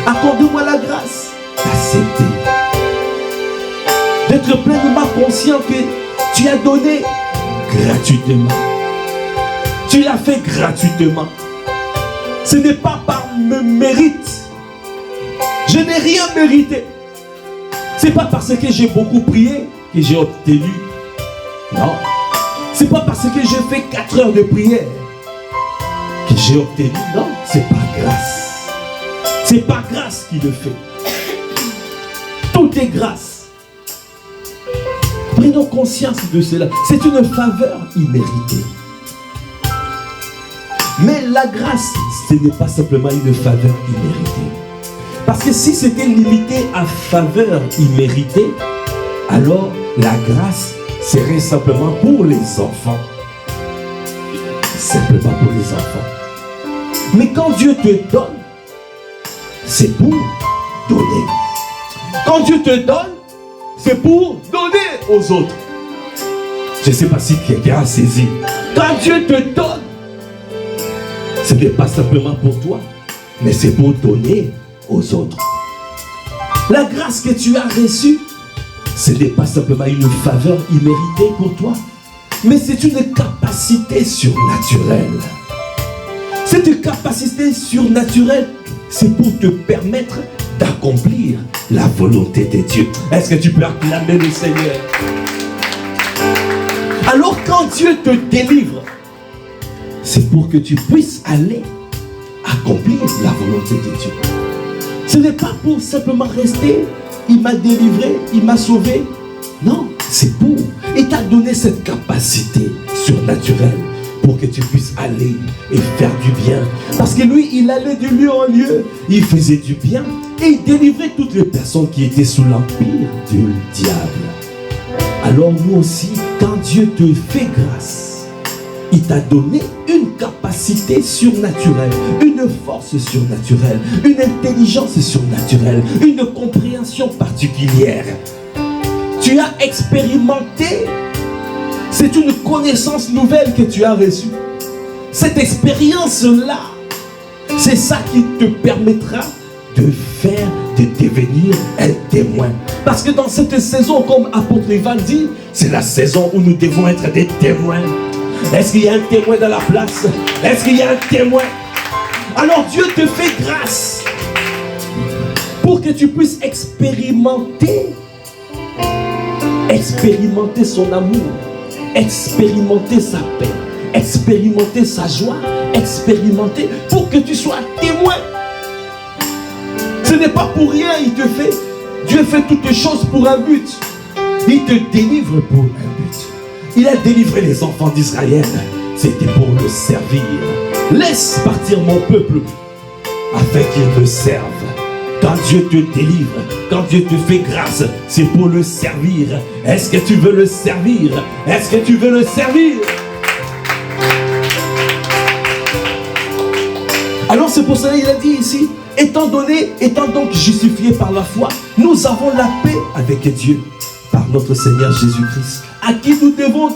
Accorde-moi la grâce d'accepter. D'être pleinement conscient que tu as donné gratuitement. Tu l'as fait gratuitement. Ce n'est pas par mes mérites. Je n'ai rien mérité. Ce n'est pas parce que j'ai beaucoup prié que j'ai obtenu. Non. Ce n'est pas parce que j'ai fait 4 heures de prière que j'ai obtenu. Non, c'est par grâce. C'est par grâce qu'il le fait. Tout est grâce. Prenons conscience de cela. C'est une faveur imméritée. Mais la grâce, ce n'est pas simplement une faveur imméritée. Parce que si c'était limité à faveur imméritée, alors la grâce serait simplement pour les enfants. Simplement pour les enfants. Mais quand Dieu te donne, c'est pour donner. Quand Dieu te donne, c'est pour donner aux autres. Je ne sais pas si quelqu'un a saisi. Quand Dieu te donne, ce n'est pas simplement pour toi, mais c'est pour donner aux autres. La grâce que tu as reçue, ce n'est pas simplement une faveur imméritée pour toi, mais c'est une capacité surnaturelle. Cette capacité surnaturelle, c'est pour te permettre d'accomplir la volonté de Dieu. Est-ce que tu peux acclamer le Seigneur? Alors quand Dieu te délivre, c'est pour que tu puisses aller accomplir la volonté de Dieu. Ce n'est pas pour simplement rester, il m'a délivré, il m'a sauvé. Non, c'est pour. Il t'a donné cette capacité surnaturelle pour que tu puisses aller et faire du bien. Parce que lui, il allait de lieu en lieu, il faisait du bien et il délivrait toutes les personnes qui étaient sous l'empire du diable. Alors nous aussi, quand Dieu te fait grâce, il t'a donné une capacité surnaturelle, une force surnaturelle, une intelligence surnaturelle, une compréhension particulière. Tu as expérimenté, c'est une connaissance nouvelle que tu as reçue. Cette expérience-là, c'est ça qui te permettra de devenir un témoin. Parce que dans cette saison, comme apôtre Ivan dit, c'est la saison où nous devons être des témoins. Est-ce qu'il y a un témoin dans la place? Est-ce qu'il y a un témoin? Alors Dieu te fait grâce pour que tu puisses expérimenter son amour, expérimenter sa paix, expérimenter sa joie, expérimenter pour que tu sois témoin. Ce n'est pas pour rien, il te fait. Dieu fait toutes les choses pour un but. Il te délivre pour un but. Il a délivré les enfants d'Israël. C'était pour le servir. Laisse partir mon peuple afin qu'il me serve. Quand Dieu te délivre, quand Dieu te fait grâce, c'est pour le servir. Est-ce que tu veux le servir? Est-ce que tu veux le servir? Alors c'est pour cela qu'il a dit ici, étant donc justifiés par la foi, nous avons la paix avec Dieu par notre Seigneur Jésus-Christ, à qui nous devons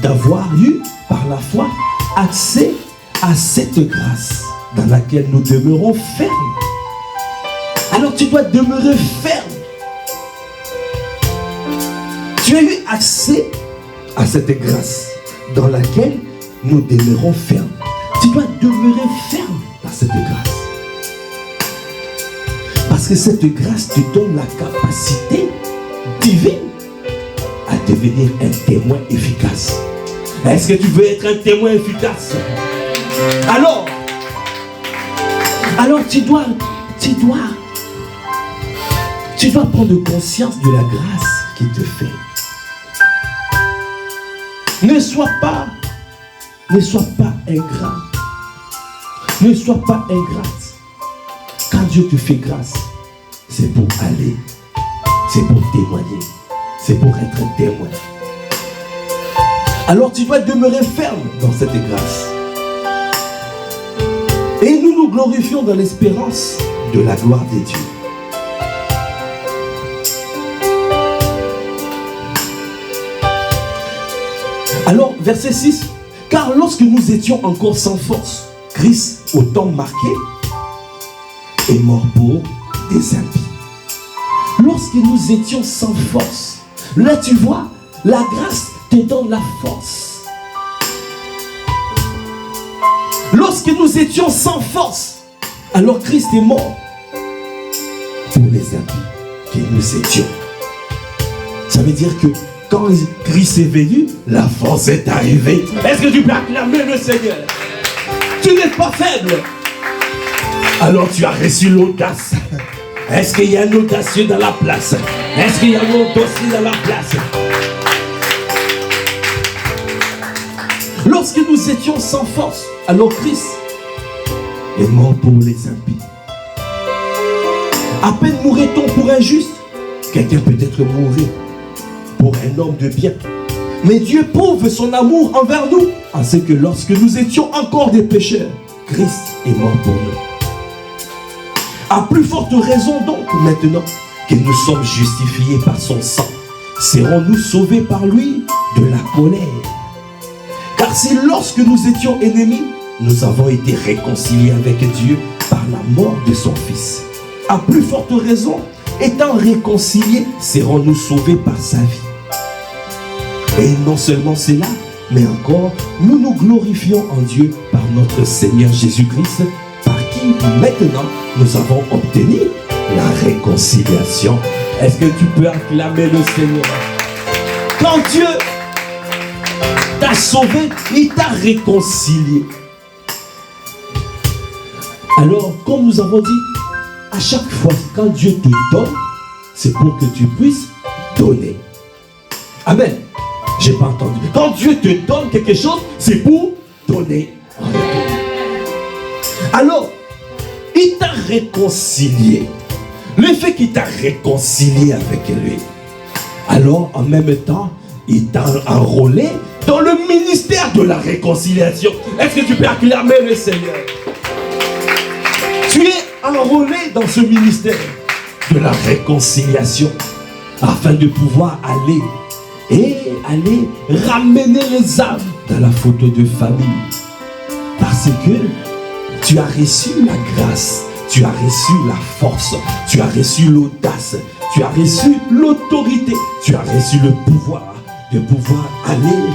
d'avoir eu par la foi accès à cette grâce dans laquelle nous demeurons fermes. Alors tu dois demeurer ferme. Tu as eu accès à cette grâce dans laquelle nous demeurons fermes. Tu dois demeurer ferme dans cette grâce. Parce que cette grâce te donne la capacité divine à devenir un témoin efficace. Est-ce que tu veux être un témoin efficace? Alors tu dois prendre conscience de la grâce qu'il te fait. Ne sois pas ingrat. Ne sois pas ingrate. Quand Dieu te fait grâce, c'est pour aller, c'est pour témoigner, c'est pour être un témoin. Alors tu dois demeurer ferme dans cette grâce. Et nous nous glorifions dans l'espérance de la gloire de Dieu. Alors, verset 6, car lorsque nous étions encore sans force, Christ, au temps marqué, est mort pour des impies. Lorsque nous étions sans force, là tu vois, la grâce te donne la force. Lorsque nous étions sans force, alors Christ est mort pour les impies que nous étions. Ça veut dire que quand Christ est venu, la force est arrivée. Est-ce que tu peux acclamer le Seigneur? Tu n'es pas faible. Alors tu as reçu l'audace. Est-ce qu'il y a un audacieux dans la place? Est-ce qu'il y a un audacieux dans la place? Lorsque nous étions sans force, alors Christ est mort pour les impies. À peine mourrait-on pour un juste, quelqu'un peut-être mourrait pour un homme de bien. Mais Dieu prouve son amour envers nous, en ce que lorsque nous étions encore des pécheurs, Christ est mort pour nous. À plus forte raison donc, maintenant, que nous sommes justifiés par son sang, serons-nous sauvés par lui de la colère. Car si lorsque nous étions ennemis, nous avons été réconciliés avec Dieu par la mort de son Fils, à plus forte raison, étant réconciliés, serons-nous sauvés par sa vie. Et non seulement cela, mais encore, nous nous glorifions en Dieu par notre Seigneur Jésus-Christ, par qui maintenant nous avons obtenu la réconciliation. Est-ce que tu peux acclamer le Seigneur? Quand Dieu t'a sauvé, il t'a réconcilié. Alors, comme nous avons dit, à chaque fois, quand Dieu te donne, c'est pour que tu puisses donner. Amen. J'ai pas entendu. Quand Dieu te donne quelque chose, c'est pour donner. Alors, il t'a réconcilié. Le fait qu'il t'a réconcilié avec lui, alors en même temps, il t'a enrôlé dans le ministère de la réconciliation. Est-ce que tu peux acclamer le Seigneur? Tu es enrôlé dans ce ministère de la réconciliation afin de pouvoir aller ramener les âmes dans la photo de famille. Parce que tu as reçu la grâce, tu as reçu la force, tu as reçu l'audace, tu as reçu l'autorité, tu as reçu le pouvoir de pouvoir aller.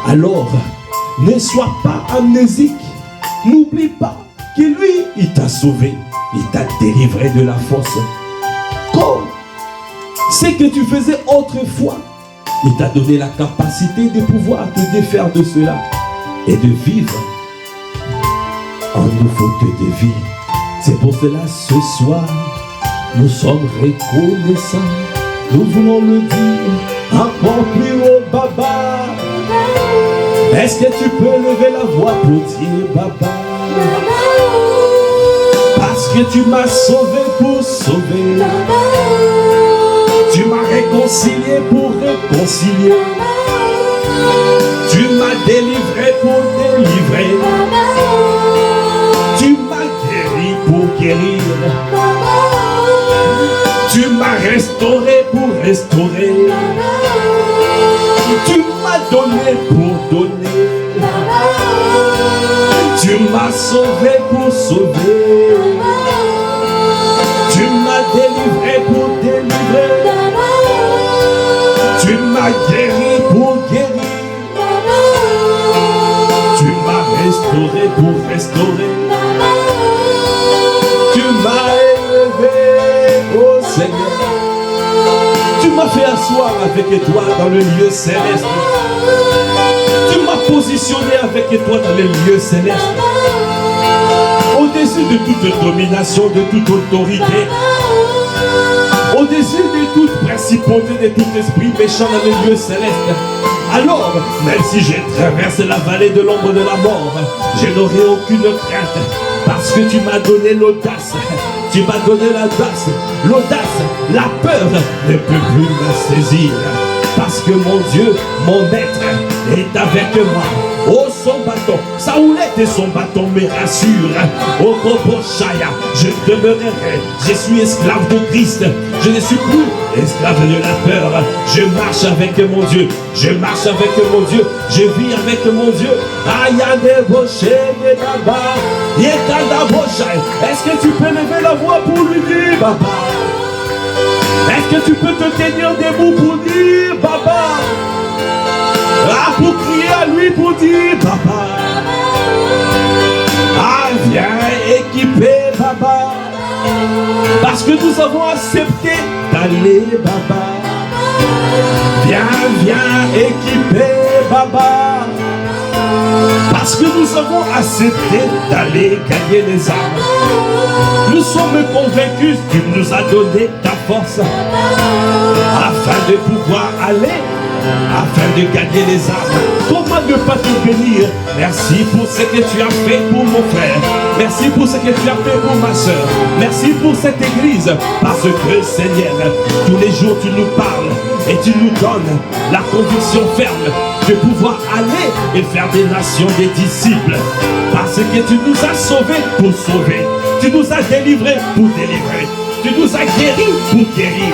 Alors, ne sois pas amnésique. N'oublie pas que lui, il t'a sauvé, il t'a délivré de la force. Comme ce que tu faisais autrefois, il t'a donné la capacité de pouvoir te défaire de cela et de vivre en nouveauté de vie. C'est pour cela ce soir, nous sommes reconnaissants. Nous voulons le dire encore plus haut, Baba. Est-ce que tu peux lever la voix pour dire Baba? Parce que tu m'as sauvé pour sauver. Tu m'as réconcilié pour réconcilier. Tu m'as délivré pour délivrer. Tu m'as guéri pour guérir. Tu m'as restauré pour restaurer. Tu m'as donné pour donner. Tu m'as sauvé pour sauver. Tu m'as délivré pour délivrer. Tu m'as guéri pour guérir. Tu m'as restauré pour restaurer. Tu m'as élevé, oh Seigneur. Tu m'as fait asseoir avec toi dans le lieu céleste. Tu m'as positionné avec toi dans les lieux célestes. Au-dessus de toute domination, de toute autorité. Au-dessus de toute principauté, de tout esprit méchant dans les lieux célestes. Alors, même si je traverse la vallée de l'ombre de la mort, je n'aurai aucune crainte. Parce que tu m'as donné l'audace. Tu m'as donné l'audace. L'audace, la peur ne peut plus me saisir. Parce que mon Dieu, mon maître, est avec moi. Oh, son bâton, sa houlette et son bâton me rassurent. Oh, Boboshaya, je demeurerai. Je suis esclave de Christ. Je ne suis plus esclave de la peur. Je marche avec mon Dieu. Je marche avec mon Dieu. Je vis avec mon Dieu. Est-ce que tu peux lever la voix pour lui dire, Baba? Est-ce que tu peux te tenir debout pour dire Baba? Ah, pour crier à lui pour dire Baba. Ah, viens équiper Baba. Parce que nous avons accepté d'aller Baba. Viens équiper Baba. Parce que nous avons accepté d'aller gagner les âmes. Nous sommes convaincus que tu nous as donné ta force afin de pouvoir aller, afin de gagner les âmes. Comment ne pas te bénir? Merci pour ce que tu as fait pour mon frère. Merci pour ce que tu as fait pour ma soeur. Merci pour cette église. Parce que Seigneur, tous les jours tu nous parles et tu nous donnes la conviction ferme de pouvoir aller et faire des nations des disciples. Parce que tu nous as sauvés pour sauver. Tu nous as délivrés pour délivrer. Tu nous as guéris pour guérir.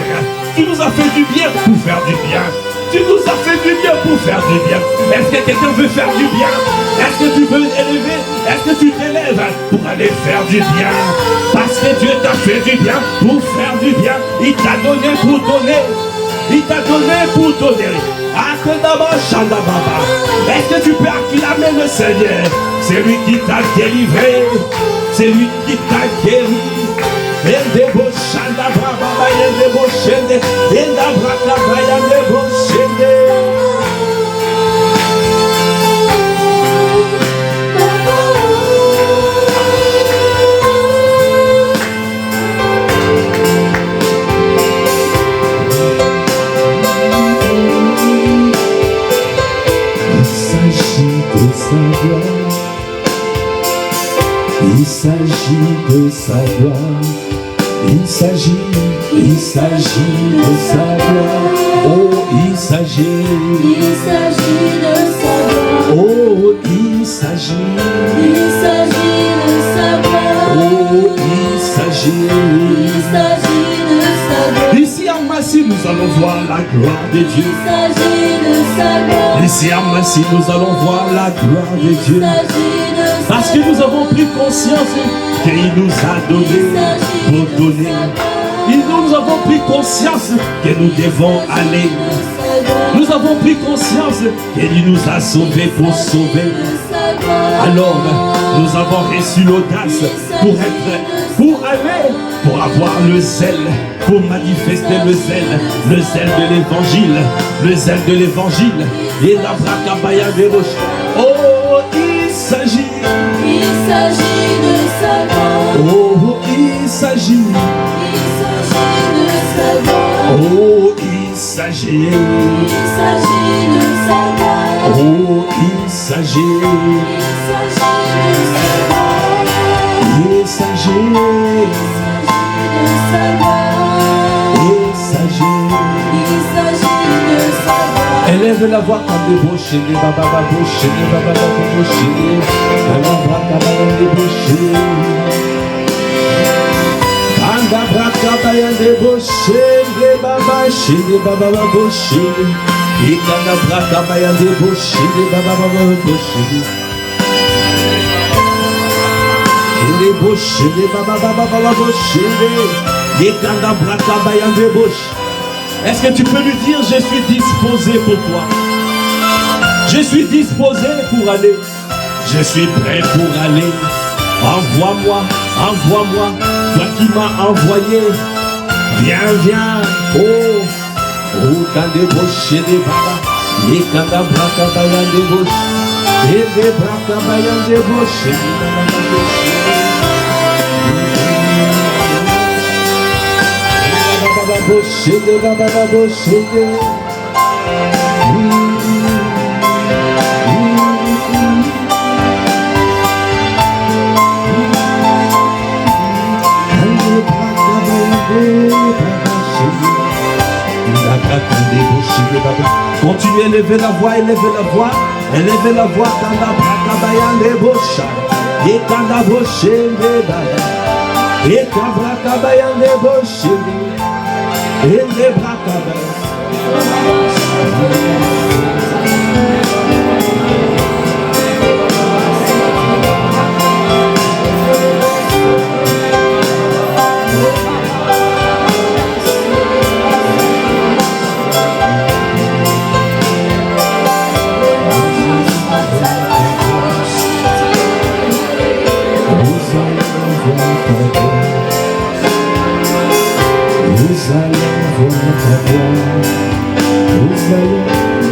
Tu nous as fait du bien pour faire du bien. Tu nous as fait du bien pour faire du bien. Est-ce que quelqu'un veut faire du bien? Est-ce que tu veux élever? Est-ce que tu t'élèves pour aller faire du bien? Parce que Dieu t'a fait du bien pour faire du bien. Il t'a donné pour donner. Il t'a donné pour donner. Est-ce que tu peux acclamer le Seigneur? C'est lui qui t'a délivré. C'est lui qui t'a guéri. Il s'agit de sa gloire. Il s'agit de sa gloire. Oh, il s'agit de sa gloire. Oh, il s'agit de sa gloire. Oh, il s'agit de sa gloire. Ici à Massy, nous allons voir la gloire de Dieu. Il s'agit de sa gloire. Ici à Massy, nous allons voir la gloire de Dieu. Parce que nous avons pris conscience qu'il nous a donné pour donner. Nous avons pris conscience que nous devons aller. Nous avons pris conscience qu'il nous a sauvés pour sauver. Alors, nous avons reçu l'audace pour aller, pour avoir le zèle, pour manifester le zèle de l'évangile, le zèle de l'évangile. Et la bracabaya de roche. Oh, il s'agit de sa gloire. Oh, il s'agit de sa gloire. Oh, il s'agit de sa gloire. Oh, il s'agit de sa gloire. Il s'agit de sa gloire. Il s'agit de sa gloire. Élève la voix comme des bouches, des bababa bouches, des bababa bouches, des bababa bouches. Anda bracabaya de bouche, des bababa bouche. Et anda bracabaya de bouche, des bababa bouche. Les bouches, des bababa bouche. Et anda bracabaya de bouche. Est-ce que tu peux lui dire, je suis disposé pour toi? Je suis disposé pour aller. Je suis prêt pour aller. Envoie-moi, envoie-moi. Toi qui m'as envoyé. Viens, viens. Oh, oh, quand des bouches et des babas. Et quand des bracabaya des bouches. Et des bracabaya des bouches. Boshede, baba boshede. Continuez à élever la voix, élevez la voix, élevez la voix. Kanda brakabaya le bosha, et kanda boshede baba, et kanda brakabaya le boshede. Et les bras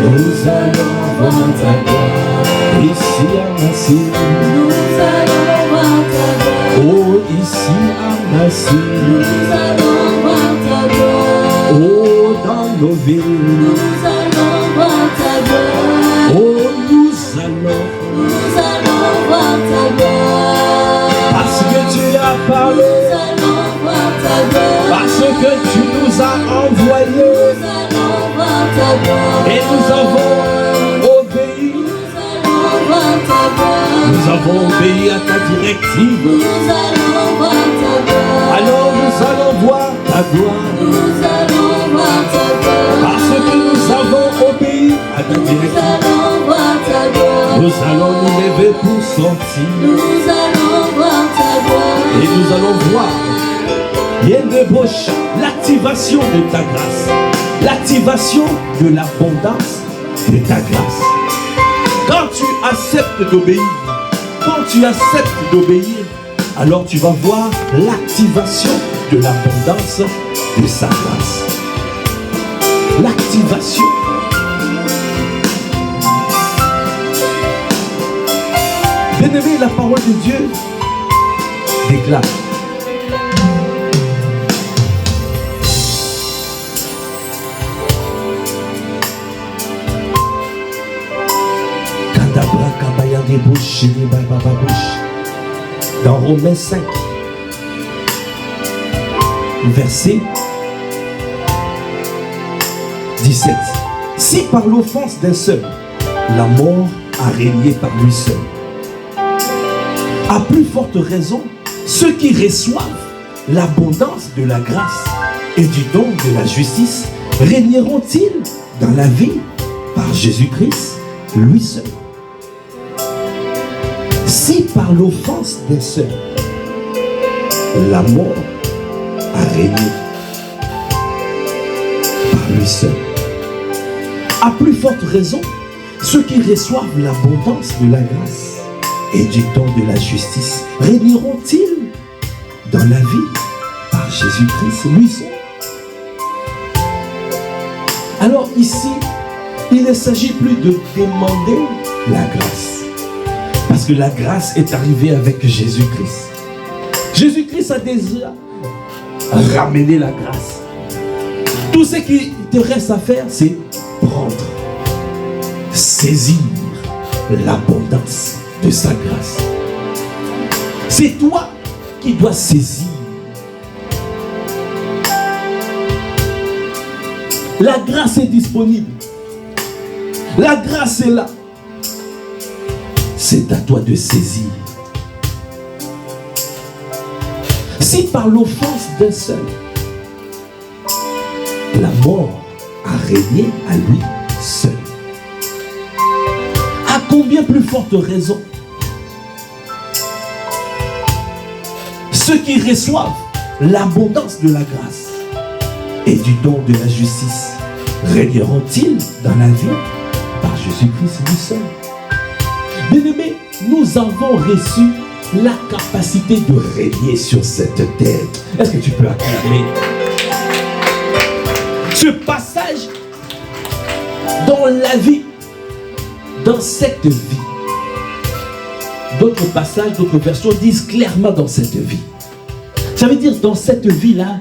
nous allons voir ta gloire. Ici à Massy, nous allons voir ta gloire. Oh, ici à Massy, nous allons voir ta gloire. Oh, dans nos villes, nous allons voir ta gloire. Oh, nous allons voir ta gloire. Parce que tu as parlé, nous allons voir ta gloire. Parce que tu nous as envoyés, nous allons voir ta gloire. Et nous avons obéi, nous allons voir ta gloire. Nous avons obéi à ta directive, nous allons voir ta gloire. Alors nous allons voir ta gloire, nous allons voir voir ta gloire. Parce que nous avons obéi à ta Nous directive. allons voir ta gloire. Nous allons nous lever pour sortir. Nous allons voir ta gloire. Et nous allons voir l'activation de ta grâce. L'activation de l'abondance de ta grâce. Quand tu acceptes d'obéir, alors tu vas voir l'activation de l'abondance de sa grâce. L'activation. Bien-aimé, la parole de Dieu déclare. Dans Romains 5, verset 17. Si par l'offense d'un seul, la mort a régné par lui seul, à plus forte raison, ceux qui reçoivent l'abondance de la grâce et du don de la justice régneront-ils dans la vie par Jésus-Christ, lui seul. Si par l'offense d'un seul, la mort a régné par lui seul, à plus forte raison, ceux qui reçoivent l'abondance de la grâce et du don de la justice régneront-ils dans la vie par Jésus-Christ, lui seul. Alors ici, il ne s'agit plus de demander la grâce. Parce que la grâce est arrivée avec Jésus-Christ. Jésus-Christ a déjà ramené la grâce. Tout ce qui te reste à faire, c'est prendre, saisir l'abondance de sa grâce. C'est toi qui dois saisir. La grâce est disponible. La grâce est là. C'est à toi de saisir. Si par l'offense d'un seul, la mort a régné à lui seul, à combien plus forte raison ceux qui reçoivent l'abondance de la grâce et du don de la justice régneront-ils dans la vie par Jésus-Christ lui seul. Bien-aimés, nous avons reçu la capacité de régner sur cette terre. Est-ce que tu peux acclamer? Ce passage dans la vie, dans cette vie. D'autres passages, d'autres versions disent clairement dans cette vie. Ça veut dire dans cette vie-là,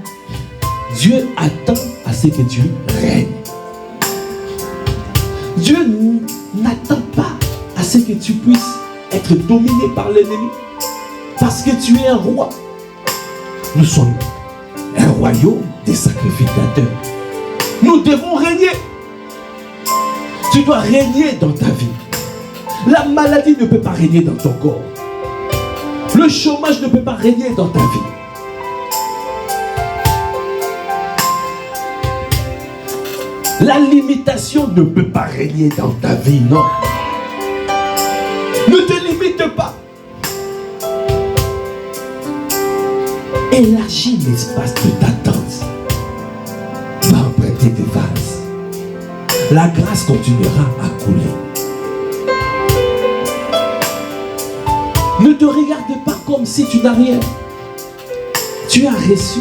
Dieu attend à ce que tu règnes. Dieu n'attend pas à ce que tu puisses être dominé par l'ennemi. Parce que tu es un roi. Nous sommes un royaume des sacrificateurs. Nous devons régner. Tu dois régner dans ta vie. La maladie ne peut pas régner dans ton corps. Le chômage ne peut pas régner dans ta vie. La limitation ne peut pas régner dans ta vie, non. Ne te limite pas. Élargis l'espace de d'attente. Va emprunter des vases. La grâce continuera à couler. Ne te regarde pas comme si tu n'as rien. Tu as reçu,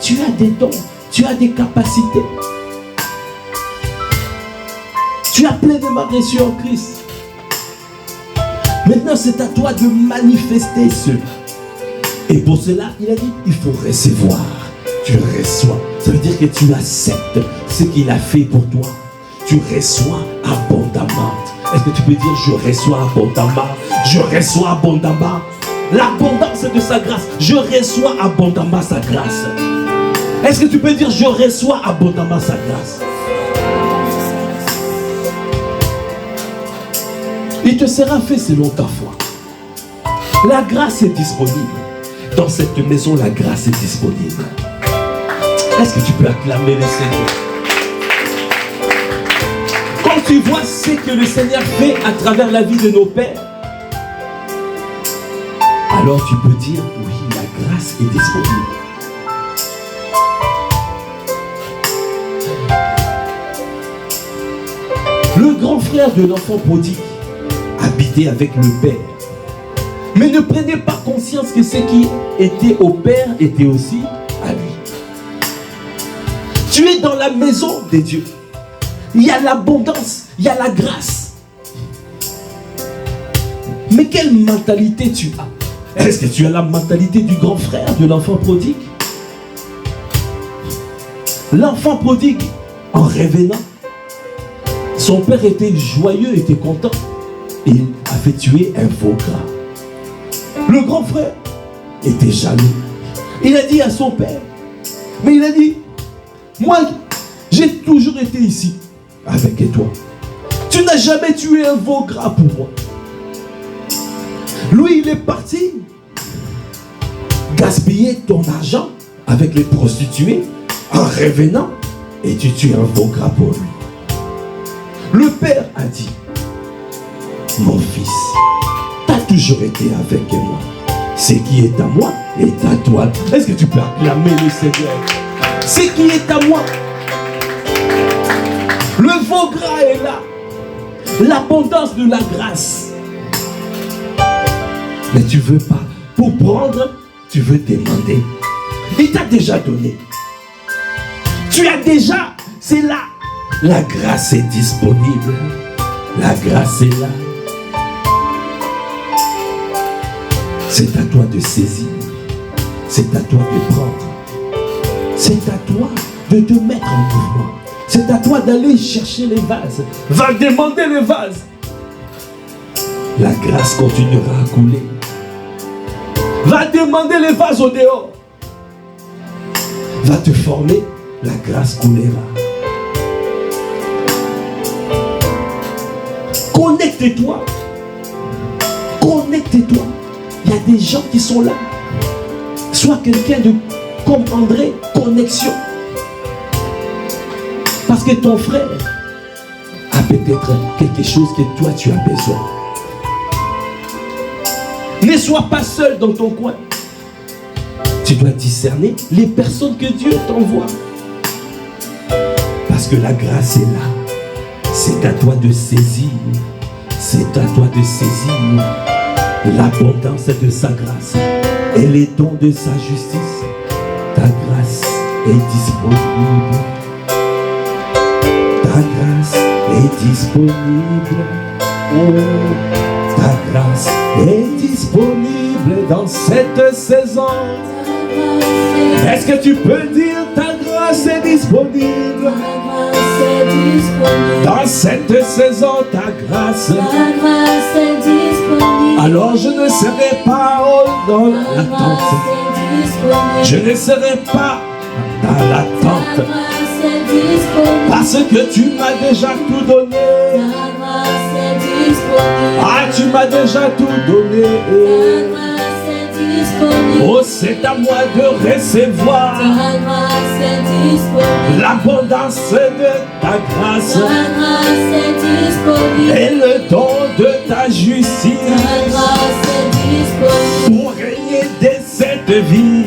tu as des dons, tu as des capacités. Tu as pleinement reçu en Christ. Maintenant, c'est à toi de manifester cela. Et pour cela, il a dit, il faut recevoir. Tu reçois. Ça veut dire que tu acceptes ce qu'il a fait pour toi. Tu reçois abondamment. Est-ce que tu peux dire, je reçois abondamment? Je reçois abondamment. L'abondance de sa grâce. Je reçois abondamment sa grâce. Est-ce que tu peux dire, je reçois abondamment sa grâce? Il te sera fait selon ta foi. La grâce est disponible. Dans cette maison, la grâce est disponible. Est-ce que tu peux acclamer le Seigneur? Quand tu vois ce que le Seigneur fait à travers la vie de nos pères, alors tu peux dire, oui, la grâce est disponible. Le grand frère de l'enfant prodigue habitait avec le père, mais ne prenait pas conscience que ce qui était au père était aussi à lui. Tu es dans la maison de Dieu. Il y a l'abondance, il y a la grâce. Mais quelle mentalité tu as? Est-ce que tu as la mentalité du grand frère de l'enfant prodigue? L'enfant prodigue, en revenant, son père était joyeux, était content. Il avait tué un veau gras. Le grand frère était jaloux. Il a dit à son père, mais il a dit, moi, j'ai toujours été ici avec toi. Tu n'as jamais tué un veau gras pour moi. Lui, il est parti gaspiller ton argent avec les prostituées en revenant et tu tues un veau gras pour lui. Le père a dit, mon fils, tu as toujours été avec moi. Ce qui est à moi est à toi. Est-ce que tu peux acclamer le Seigneur? Ce qui est à moi. Le veau gras est là. L'abondance de la grâce. Mais tu veux pas. Pour prendre, tu veux demander. Il t'a déjà donné. Tu as déjà, c'est là. La grâce est disponible. La grâce est là. C'est à toi de saisir. C'est à toi de prendre. C'est à toi de te mettre en mouvement. C'est à toi d'aller chercher les vases. Va demander les vases. La grâce continuera à couler. Va demander les vases au dehors. Va te former. La grâce coulera. Connecte-toi. Connecte-toi. Il y a des gens qui sont là. Sois quelqu'un de, comme André, connexion. Parce que ton frère a peut-être quelque chose que toi tu as besoin. Ne sois pas seul dans ton coin. Tu dois discerner les personnes que Dieu t'envoie. Parce que la grâce est là. C'est à toi de saisir. C'est à toi de saisir l'abondance de sa grâce et les dons de sa justice. Ta grâce est disponible. Ta grâce est disponible. Oh, ta grâce est disponible dans cette saison. Est-ce que tu peux dire ta grâce est disponible? Dans cette saison, ta grâce est disponible. Alors je ne serai pas dans l'attente. Je ne serai pas dans l'attente. Parce que tu m'as déjà tout donné. Ah, tu m'as déjà tout donné. Oh, c'est à moi de recevoir l'abondance de ta grâce et le don de ta justice pour régner de cette vie.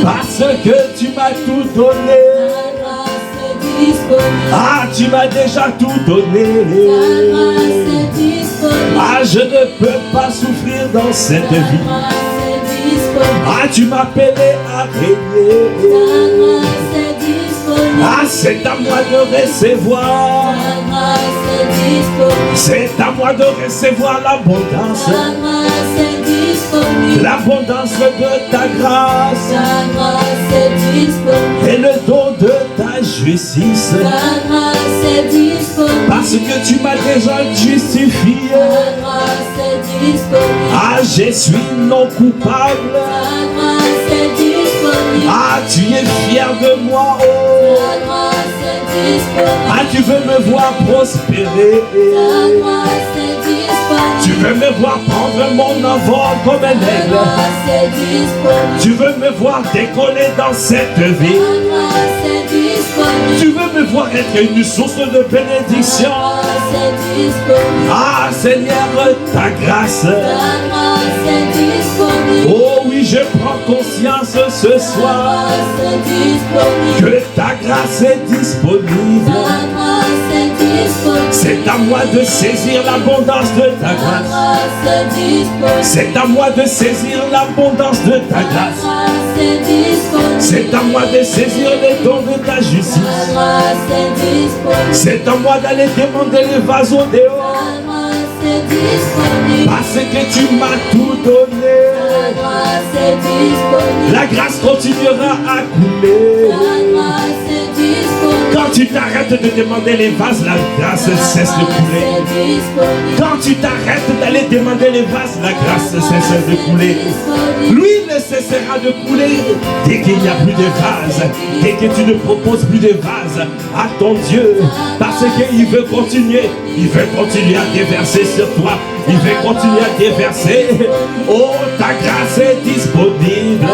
Parce que tu m'as tout donné. Ah, tu m'as déjà tout donné. Ah, je ne peux pas souffrir dans cette vie. Ah, tu m'as appelé à régner. Ah, c'est à moi de recevoir. C'est à moi de recevoir l'abondance. L'abondance de ta grâce. Et le don de ta justice. Parce que tu m'as déjà justifié. Ah, je suis non coupable. Ah, tu es fier de moi, oh. Ah, tu veux me voir prospérer. disponible. Tu veux me voir prendre mon envol comme un aigle. Ta grâce est disponible. Tu veux me voir décoller dans cette vie. Ta grâce est disponible. Tu veux me voir être une source de bénédiction. Ta grâce est disponible. Ah Seigneur, ta grâce. Ta grâce est disponible. Oh oui, je prends conscience ce Ta soir grâce est disponible. que ta grâce est disponible. Ta grâce est disponible. C'est à moi de saisir l'abondance de ta Ta grâce. grâce est disponible. C'est à moi de saisir l'abondance de ta Ta grâce. grâce est disponible. C'est à moi de saisir les dons de ta Ta justice. grâce est disponible. C'est à moi d'aller demander les vases au dehors. Ta grâce est disponible. Parce que tu m'as tout donné. Ta grâce est disponible. La grâce continuera à couler. Ta grâce est disponible. Quand tu t'arrêtes de demander les vases, la grâce cesse de couler. Quand tu t'arrêtes d'aller demander les vases, la grâce cesse de couler. Lui ne cessera de couler dès qu'il n'y a plus de vases, dès que tu ne proposes plus de vases à ton Dieu, parce qu'il veut continuer, à déverser sur toi, il veut continuer à déverser. Oh, ta grâce est disponible.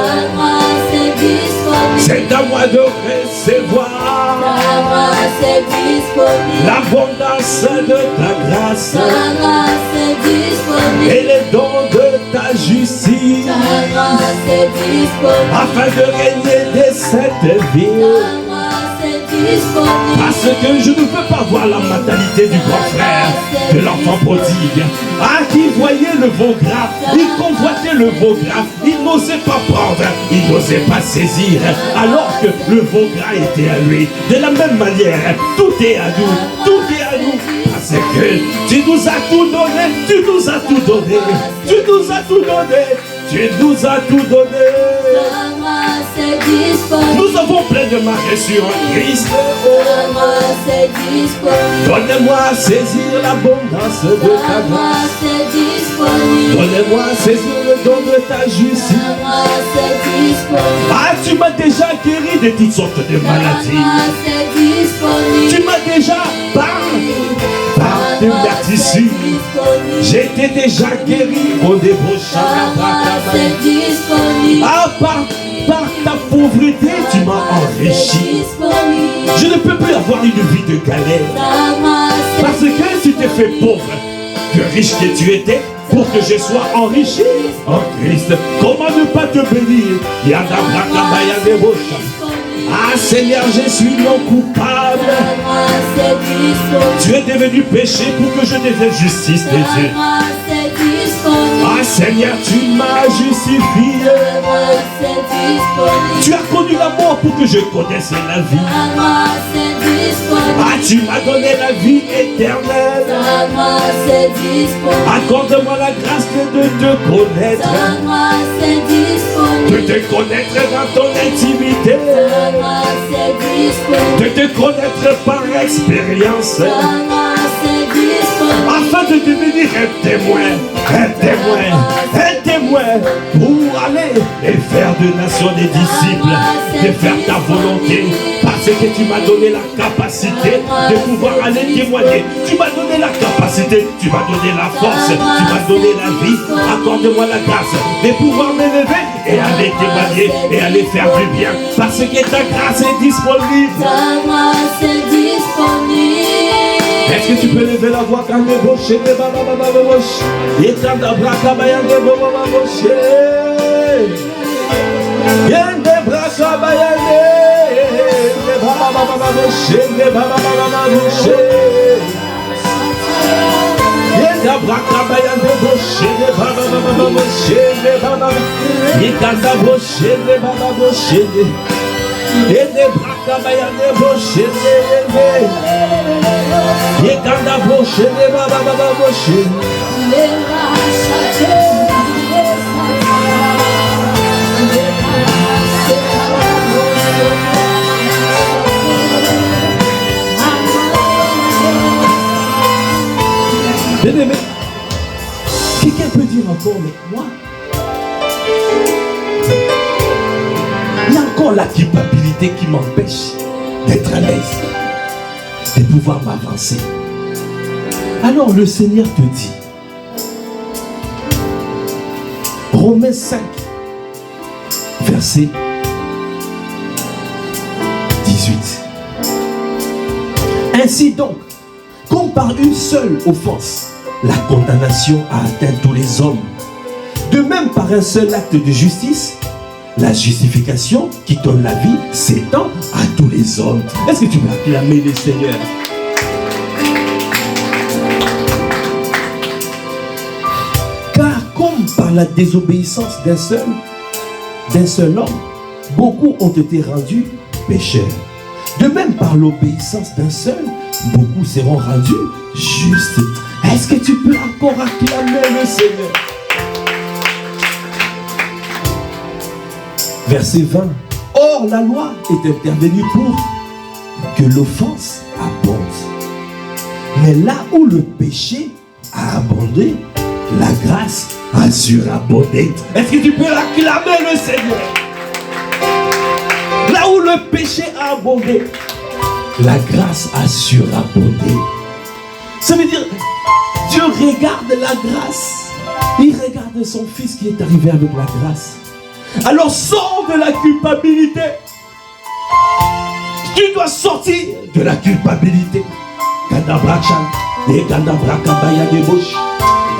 C'est à moi de recevoir l'abondance de ta grâce et les dons de ta justice, afin de régner de cette vie. Parce que je ne peux pas voir la mentalité du grand frère, de l'enfant prodigue. Ah, qui voyait le veau gras, il convoitait le veau gras, il n'osait pas prendre, il n'osait pas saisir, alors que le veau gras était à lui. De la même manière, tout est à nous, tout est à nous. Parce que tu nous as tout donné, tu nous as tout donné, tu nous as tout donné, tu nous as tout donné. Nous avons pleinement reçu en Christ. Donne-moi à saisir l'abondance de ta grâce. Donne-moi à saisir le don de ta justice. Ah, tu m'as déjà guéri de toutes sortes de maladies. Tu m'as déjà par tes vertus. J'étais déjà guéri au débauchage. Ah, par ta pauvreté, tu m'as enrichi. Je ne peux plus avoir une vie de galère. Parce que tu t'es fait pauvre, que riche que tu étais, pour que je sois enrichi en Christ. Comment ne pas te bénir? Ah Seigneur, je suis non coupable. Tu es devenu péché pour que je devienne justice de Dieu. Ah Seigneur, tu m'as justifié. Tu as connu la mort pour que je connaisse la vie. Ah, tu m'as donné la vie éternelle. Accorde-moi la grâce de te connaître. De te connaître dans ton intimité. De te connaître par expérience. Afin de devenir un témoin pour aller et faire de nations des disciples, de faire ta volonté, parce que tu m'as donné la capacité de pouvoir aller témoigner. Tu m'as donné la capacité, tu m'as donné la force, tu m'as donné la vie. Accorde-moi la grâce de pouvoir m'élever et aller témoigner et aller faire du bien, parce que ta grâce est disponible. Est-ce que tu peux lever la voix quand les bouches et et quand la braca bayan de baba bouche yen de braca bayan de baba bouche de baba bouche yen de braca bayan de bouche de baba bouche de baba et quand la bouche de baba bouche et de braca bayan de bouche de ye kanda boshe de baba baba boshe. Bien-aimé, quelqu'un peut dire encore avec moi, il y a encore la culpabilité qui m'empêche d'être à l'aise, de pouvoir m'avancer. Alors le Seigneur te dit, 85, verset 18. Ainsi donc, comme par une seule offense, la condamnation a atteint tous les hommes, de même par un seul acte de justice, la justification qui donne la vie s'étend à tous les hommes. Est-ce que tu peux acclamer le Seigneur? Car comme par la désobéissance d'un seul homme, beaucoup ont été rendus pécheurs. De même par l'obéissance d'un seul, beaucoup seront rendus justes. Est-ce que tu peux encore acclamer le Seigneur? Verset 20. Or, la loi est intervenue pour que l'offense abonde. Mais là où le péché a abondé, la grâce a surabondé. Est-ce que tu peux acclamer le Seigneur? Là où le péché a abondé, la grâce a surabondé. Ça veut dire, Dieu regarde la grâce. Il regarde son fils qui est arrivé avec la grâce. Alors sors de la culpabilité. Tu dois sortir de la culpabilité.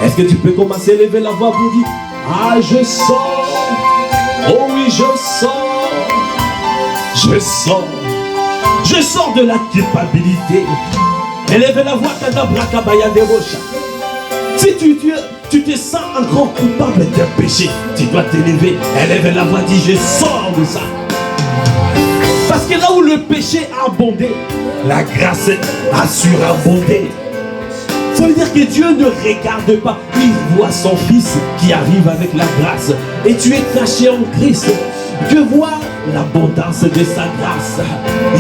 Est-ce que tu peux commencer à lever la voix pour dire: ah, je sors. Oh oui, je sors. Je sors. Je sors de la culpabilité. Élève la voix. Si tu te sens encore coupable d'un péché, tu dois t'élever. Élève la voix, dis: je sors de ça. Parce que là où le péché a abondé, la grâce a surabondé. Ça veut dire que Dieu ne regarde pas. Il voit son fils qui arrive avec la grâce. Et tu es caché en Christ. Dieu voit l'abondance de sa grâce.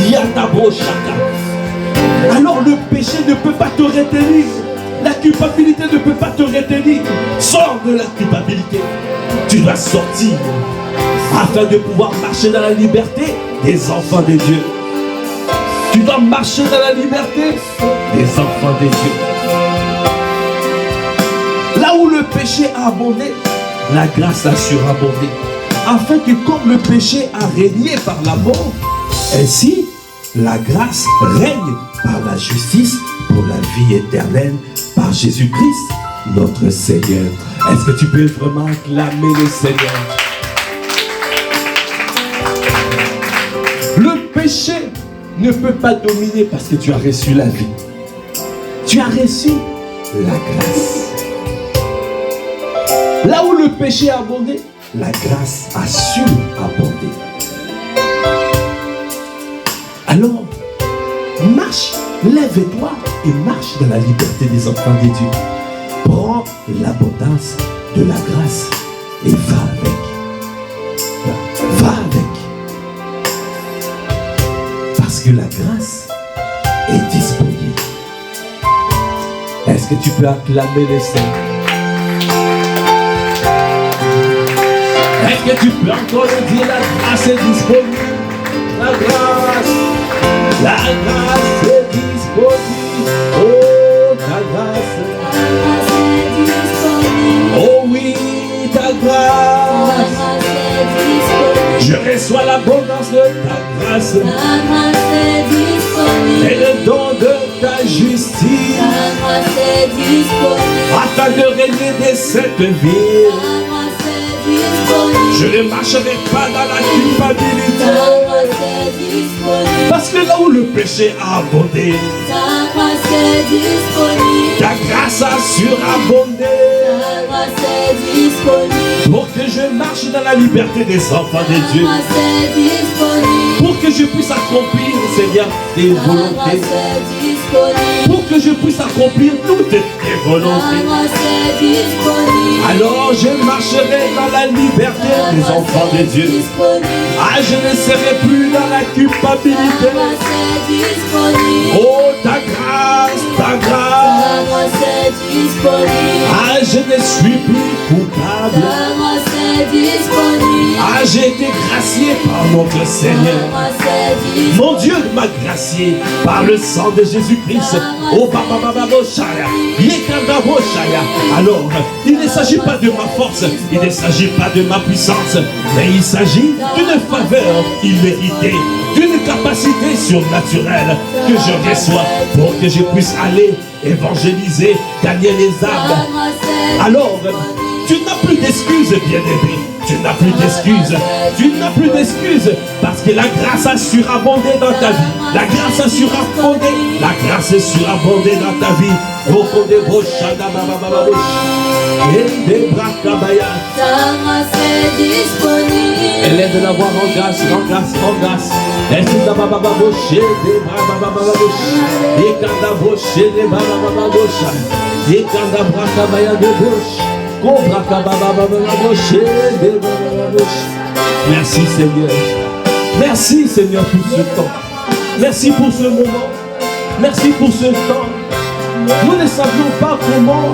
Yatabo chaka. Alors le péché ne peut pas te retenir. La culpabilité ne peut pas te retenir. Sors de la culpabilité. Tu dois sortir afin de pouvoir marcher dans la liberté des enfants de Dieu. Tu dois marcher dans la liberté des enfants de Dieu. Là où le péché a abondé, la grâce a surabondé. Afin que comme le péché a régné par la mort, ainsi la grâce règne par la justice pour la vie éternelle par Jésus-Christ, notre Seigneur. Est-ce que tu peux vraiment acclamer le Seigneur? Le péché ne peut pas dominer parce que tu as reçu la vie. Tu as reçu la grâce. Là où le péché a abondé, la grâce a surabondé. Alors, marche, lève-toi et marche dans la liberté des enfants de Dieu. Prends l'abondance de la grâce et va avec. Va avec. Parce que la grâce est disponible. Est-ce que tu peux acclamer le Seigneur? Est-ce que tu peux encore le dire? La grâce est disponible. La grâce est disponible. Oh, ta grâce est disponible. Oh oui, ta grâce est disponible. Je reçois l'abondance de ta grâce. Ta grâce est disponible. Et le don de ta justice. Ta grâce est disponible. Afin de régner de cette ville. Je ne marcherai pas dans la culpabilité. Parce que là où le péché a abondé, ta grâce a surabondé. Pour que je marche dans la liberté des enfants de Dieu. Pour que je puisse accomplir, Seigneur, tes volontés. Pour que je puisse accomplir toutes tes volontés. Alors je marcherai dans la liberté des enfants de Dieu. Ah, je ne serai plus dans la culpabilité. Oh, ta grâce, ta grâce. Ah, je ne suis plus coupable. Ah, Ah, j'ai été gracié par notre Seigneur. Mon Dieu m'a gracié par le sang de Jésus-Christ. Oh, alors, il ne s'agit pas de ma force, il ne s'agit pas de ma puissance, mais il s'agit d'une faveur imméritée, d'une capacité surnaturelle que je reçois pour que je puisse aller évangéliser, gagner les âmes. Alors, tu n'as plus d'excuses, bien-aimé. Tu n'as plus d'excuses. Tu n'as plus d'excuses parce que la grâce a surabondé dans ta vie. La grâce a surabondé. La grâce est surabondée dans ta vie. Elle est de l'avoir en grâce, en grâce, en grâce. Elle est de l'avoir en grâce. Merci Seigneur. Merci Seigneur pour ce temps. Merci pour ce moment. Merci pour ce temps. Nous ne savions pas comment,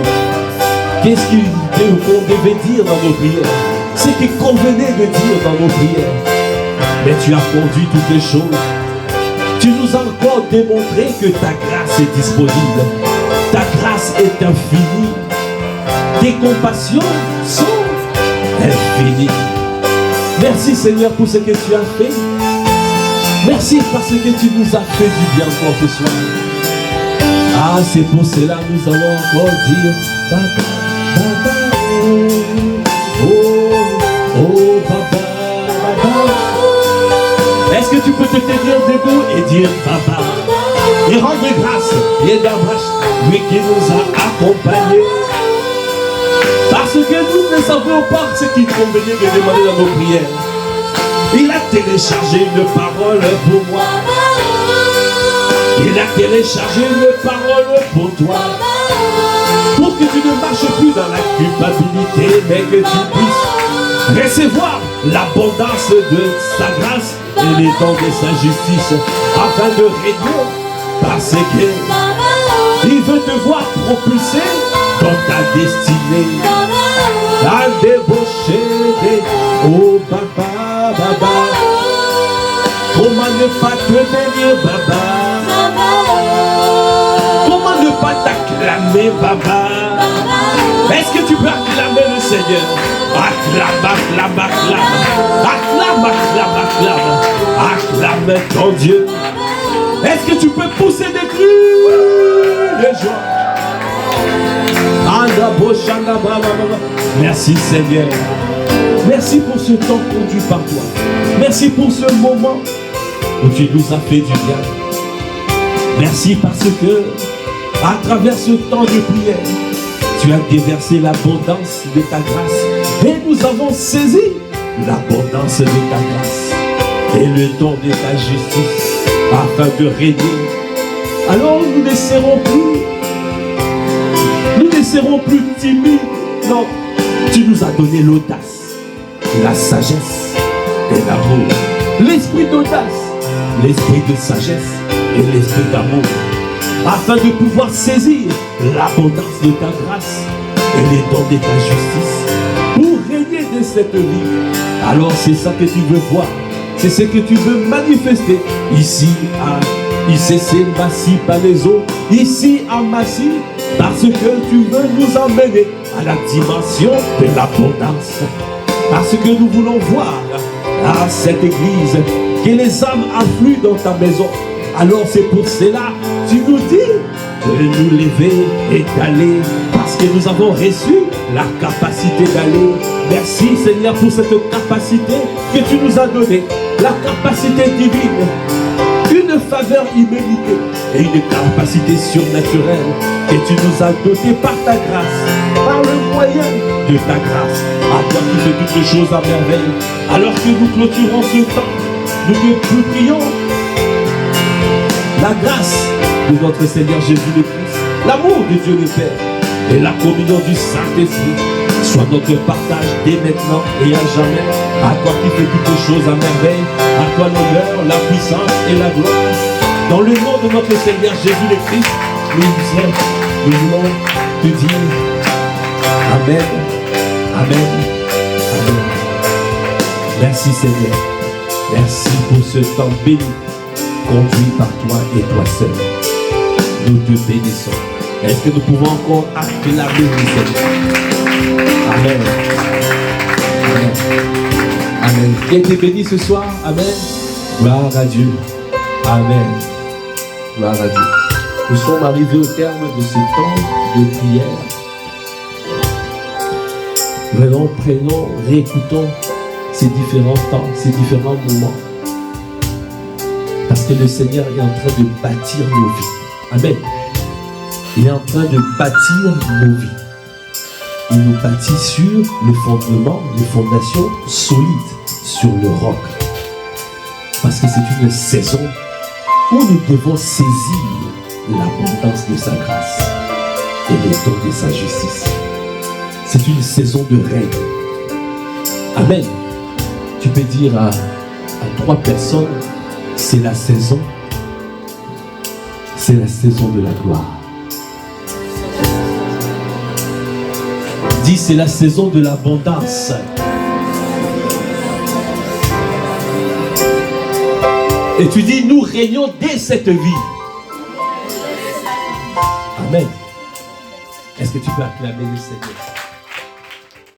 qu'est-ce qu'on devait dire dans nos prières. Ce qu'il convenait de dire dans nos prières. Mais tu as conduit toutes les choses. Tu nous as encore démontré que ta grâce est disponible. Ta grâce est infinie. Tes compassions sont infinies. Merci Seigneur pour ce que tu as fait. Merci parce que tu nous as fait du bien encore ce soir. Ah, c'est pour cela que nous allons encore dire Papa, Papa, oh, oh, Papa, Papa. Est-ce que tu peux te tenir debout et dire Papa et rendre grâce et d'abrache lui qui nous a accompagnés? Parce que nous ne savions pas ce qu'il convenait de demander dans nos prières. Il a téléchargé une parole pour moi. Il a téléchargé une parole pour toi. Pour que tu ne marches plus dans la culpabilité, mais que tu puisses recevoir l'abondance de sa grâce et les dons de sa justice, afin de régner, parce que il veut te voir propulsé dans ta destinée. À débaucher, oh Baba, Baba. Comment ne pas te bénir, Baba? Comment ne pas t'acclamer, Baba? Est-ce que tu peux acclamer le Seigneur? Acclame, acclame, acclame. Acclame, acclame, acclame. Acclame ton Dieu. Est-ce que tu peux pousser des cris de joie? Merci Seigneur. Merci pour ce temps conduit par toi. Merci pour ce moment où tu nous as fait du bien. Merci parce que à travers ce temps de prière, tu as déversé l'abondance de ta grâce. Et nous avons saisi l'abondance de ta grâce et le don de ta justice afin de régner. Alors nous ne serons plus timides. Non, tu nous as donné l'audace, la sagesse et l'amour. L'esprit d'audace, l'esprit de sagesse et l'esprit d'amour. Afin de pouvoir saisir l'abondance de ta grâce et les dons de ta justice pour régner de cette vie. Alors c'est ça que tu veux voir. C'est ce que tu veux manifester ici à ICC Massy Palaiso, ici à Massy, parce que tu veux nous emmener à la dimension de l'abondance. Parce que nous voulons voir à cette église que les âmes affluent dans ta maison. Alors c'est pour cela tu nous dis de nous lever et d'aller, parce que nous avons reçu la capacité d'aller. Merci Seigneur pour cette capacité que tu nous as donnée, la capacité divine, une faveur imméritée et une capacité surnaturelle que tu nous as dotée par ta grâce, par le moyen de ta grâce. À toi qui fais toutes les choses à merveille. Alors que nous clôturons ce temps, nous te prions la grâce de notre Seigneur Jésus-le-Christ, l'amour de Dieu le Père et la communion du Saint-Esprit soit notre partage dès maintenant et à jamais. À toi qui fais toutes les choses à merveille, à toi l'honneur, la puissance et la gloire. Dans le nom de notre Seigneur Jésus-le-Christ, nous voulons te dire Amen, Amen, Amen. Merci Seigneur. Merci pour ce temps béni, conduit par toi et toi seul. Nous te bénissons. Est-ce que nous pouvons encore acclamer le Seigneur? Amen. Amen. Amen. Qui a été béni ce soir? Amen. Gloire à Dieu. Amen. Gloire à Dieu. Nous sommes arrivés au terme de ce temps de prière. Vraiment, prenons, réécoutons ces différents temps, ces différents moments. Parce que le Seigneur est en train de bâtir nos vies. Amen. Il est en train de bâtir nos vies. Il nous bâtit sur le fondement, les fondations solides, sur le roc. Parce que c'est une saison où nous devons saisir l'abondance de sa grâce et les dons de sa justice. C'est une saison de règne. Amen. Tu peux dire à 3 personnes, c'est la saison de la gloire. Dis, c'est la saison de l'abondance. Et tu dis, nous régnons dès cette vie. Amen. Est-ce que tu peux acclamer le Seigneur?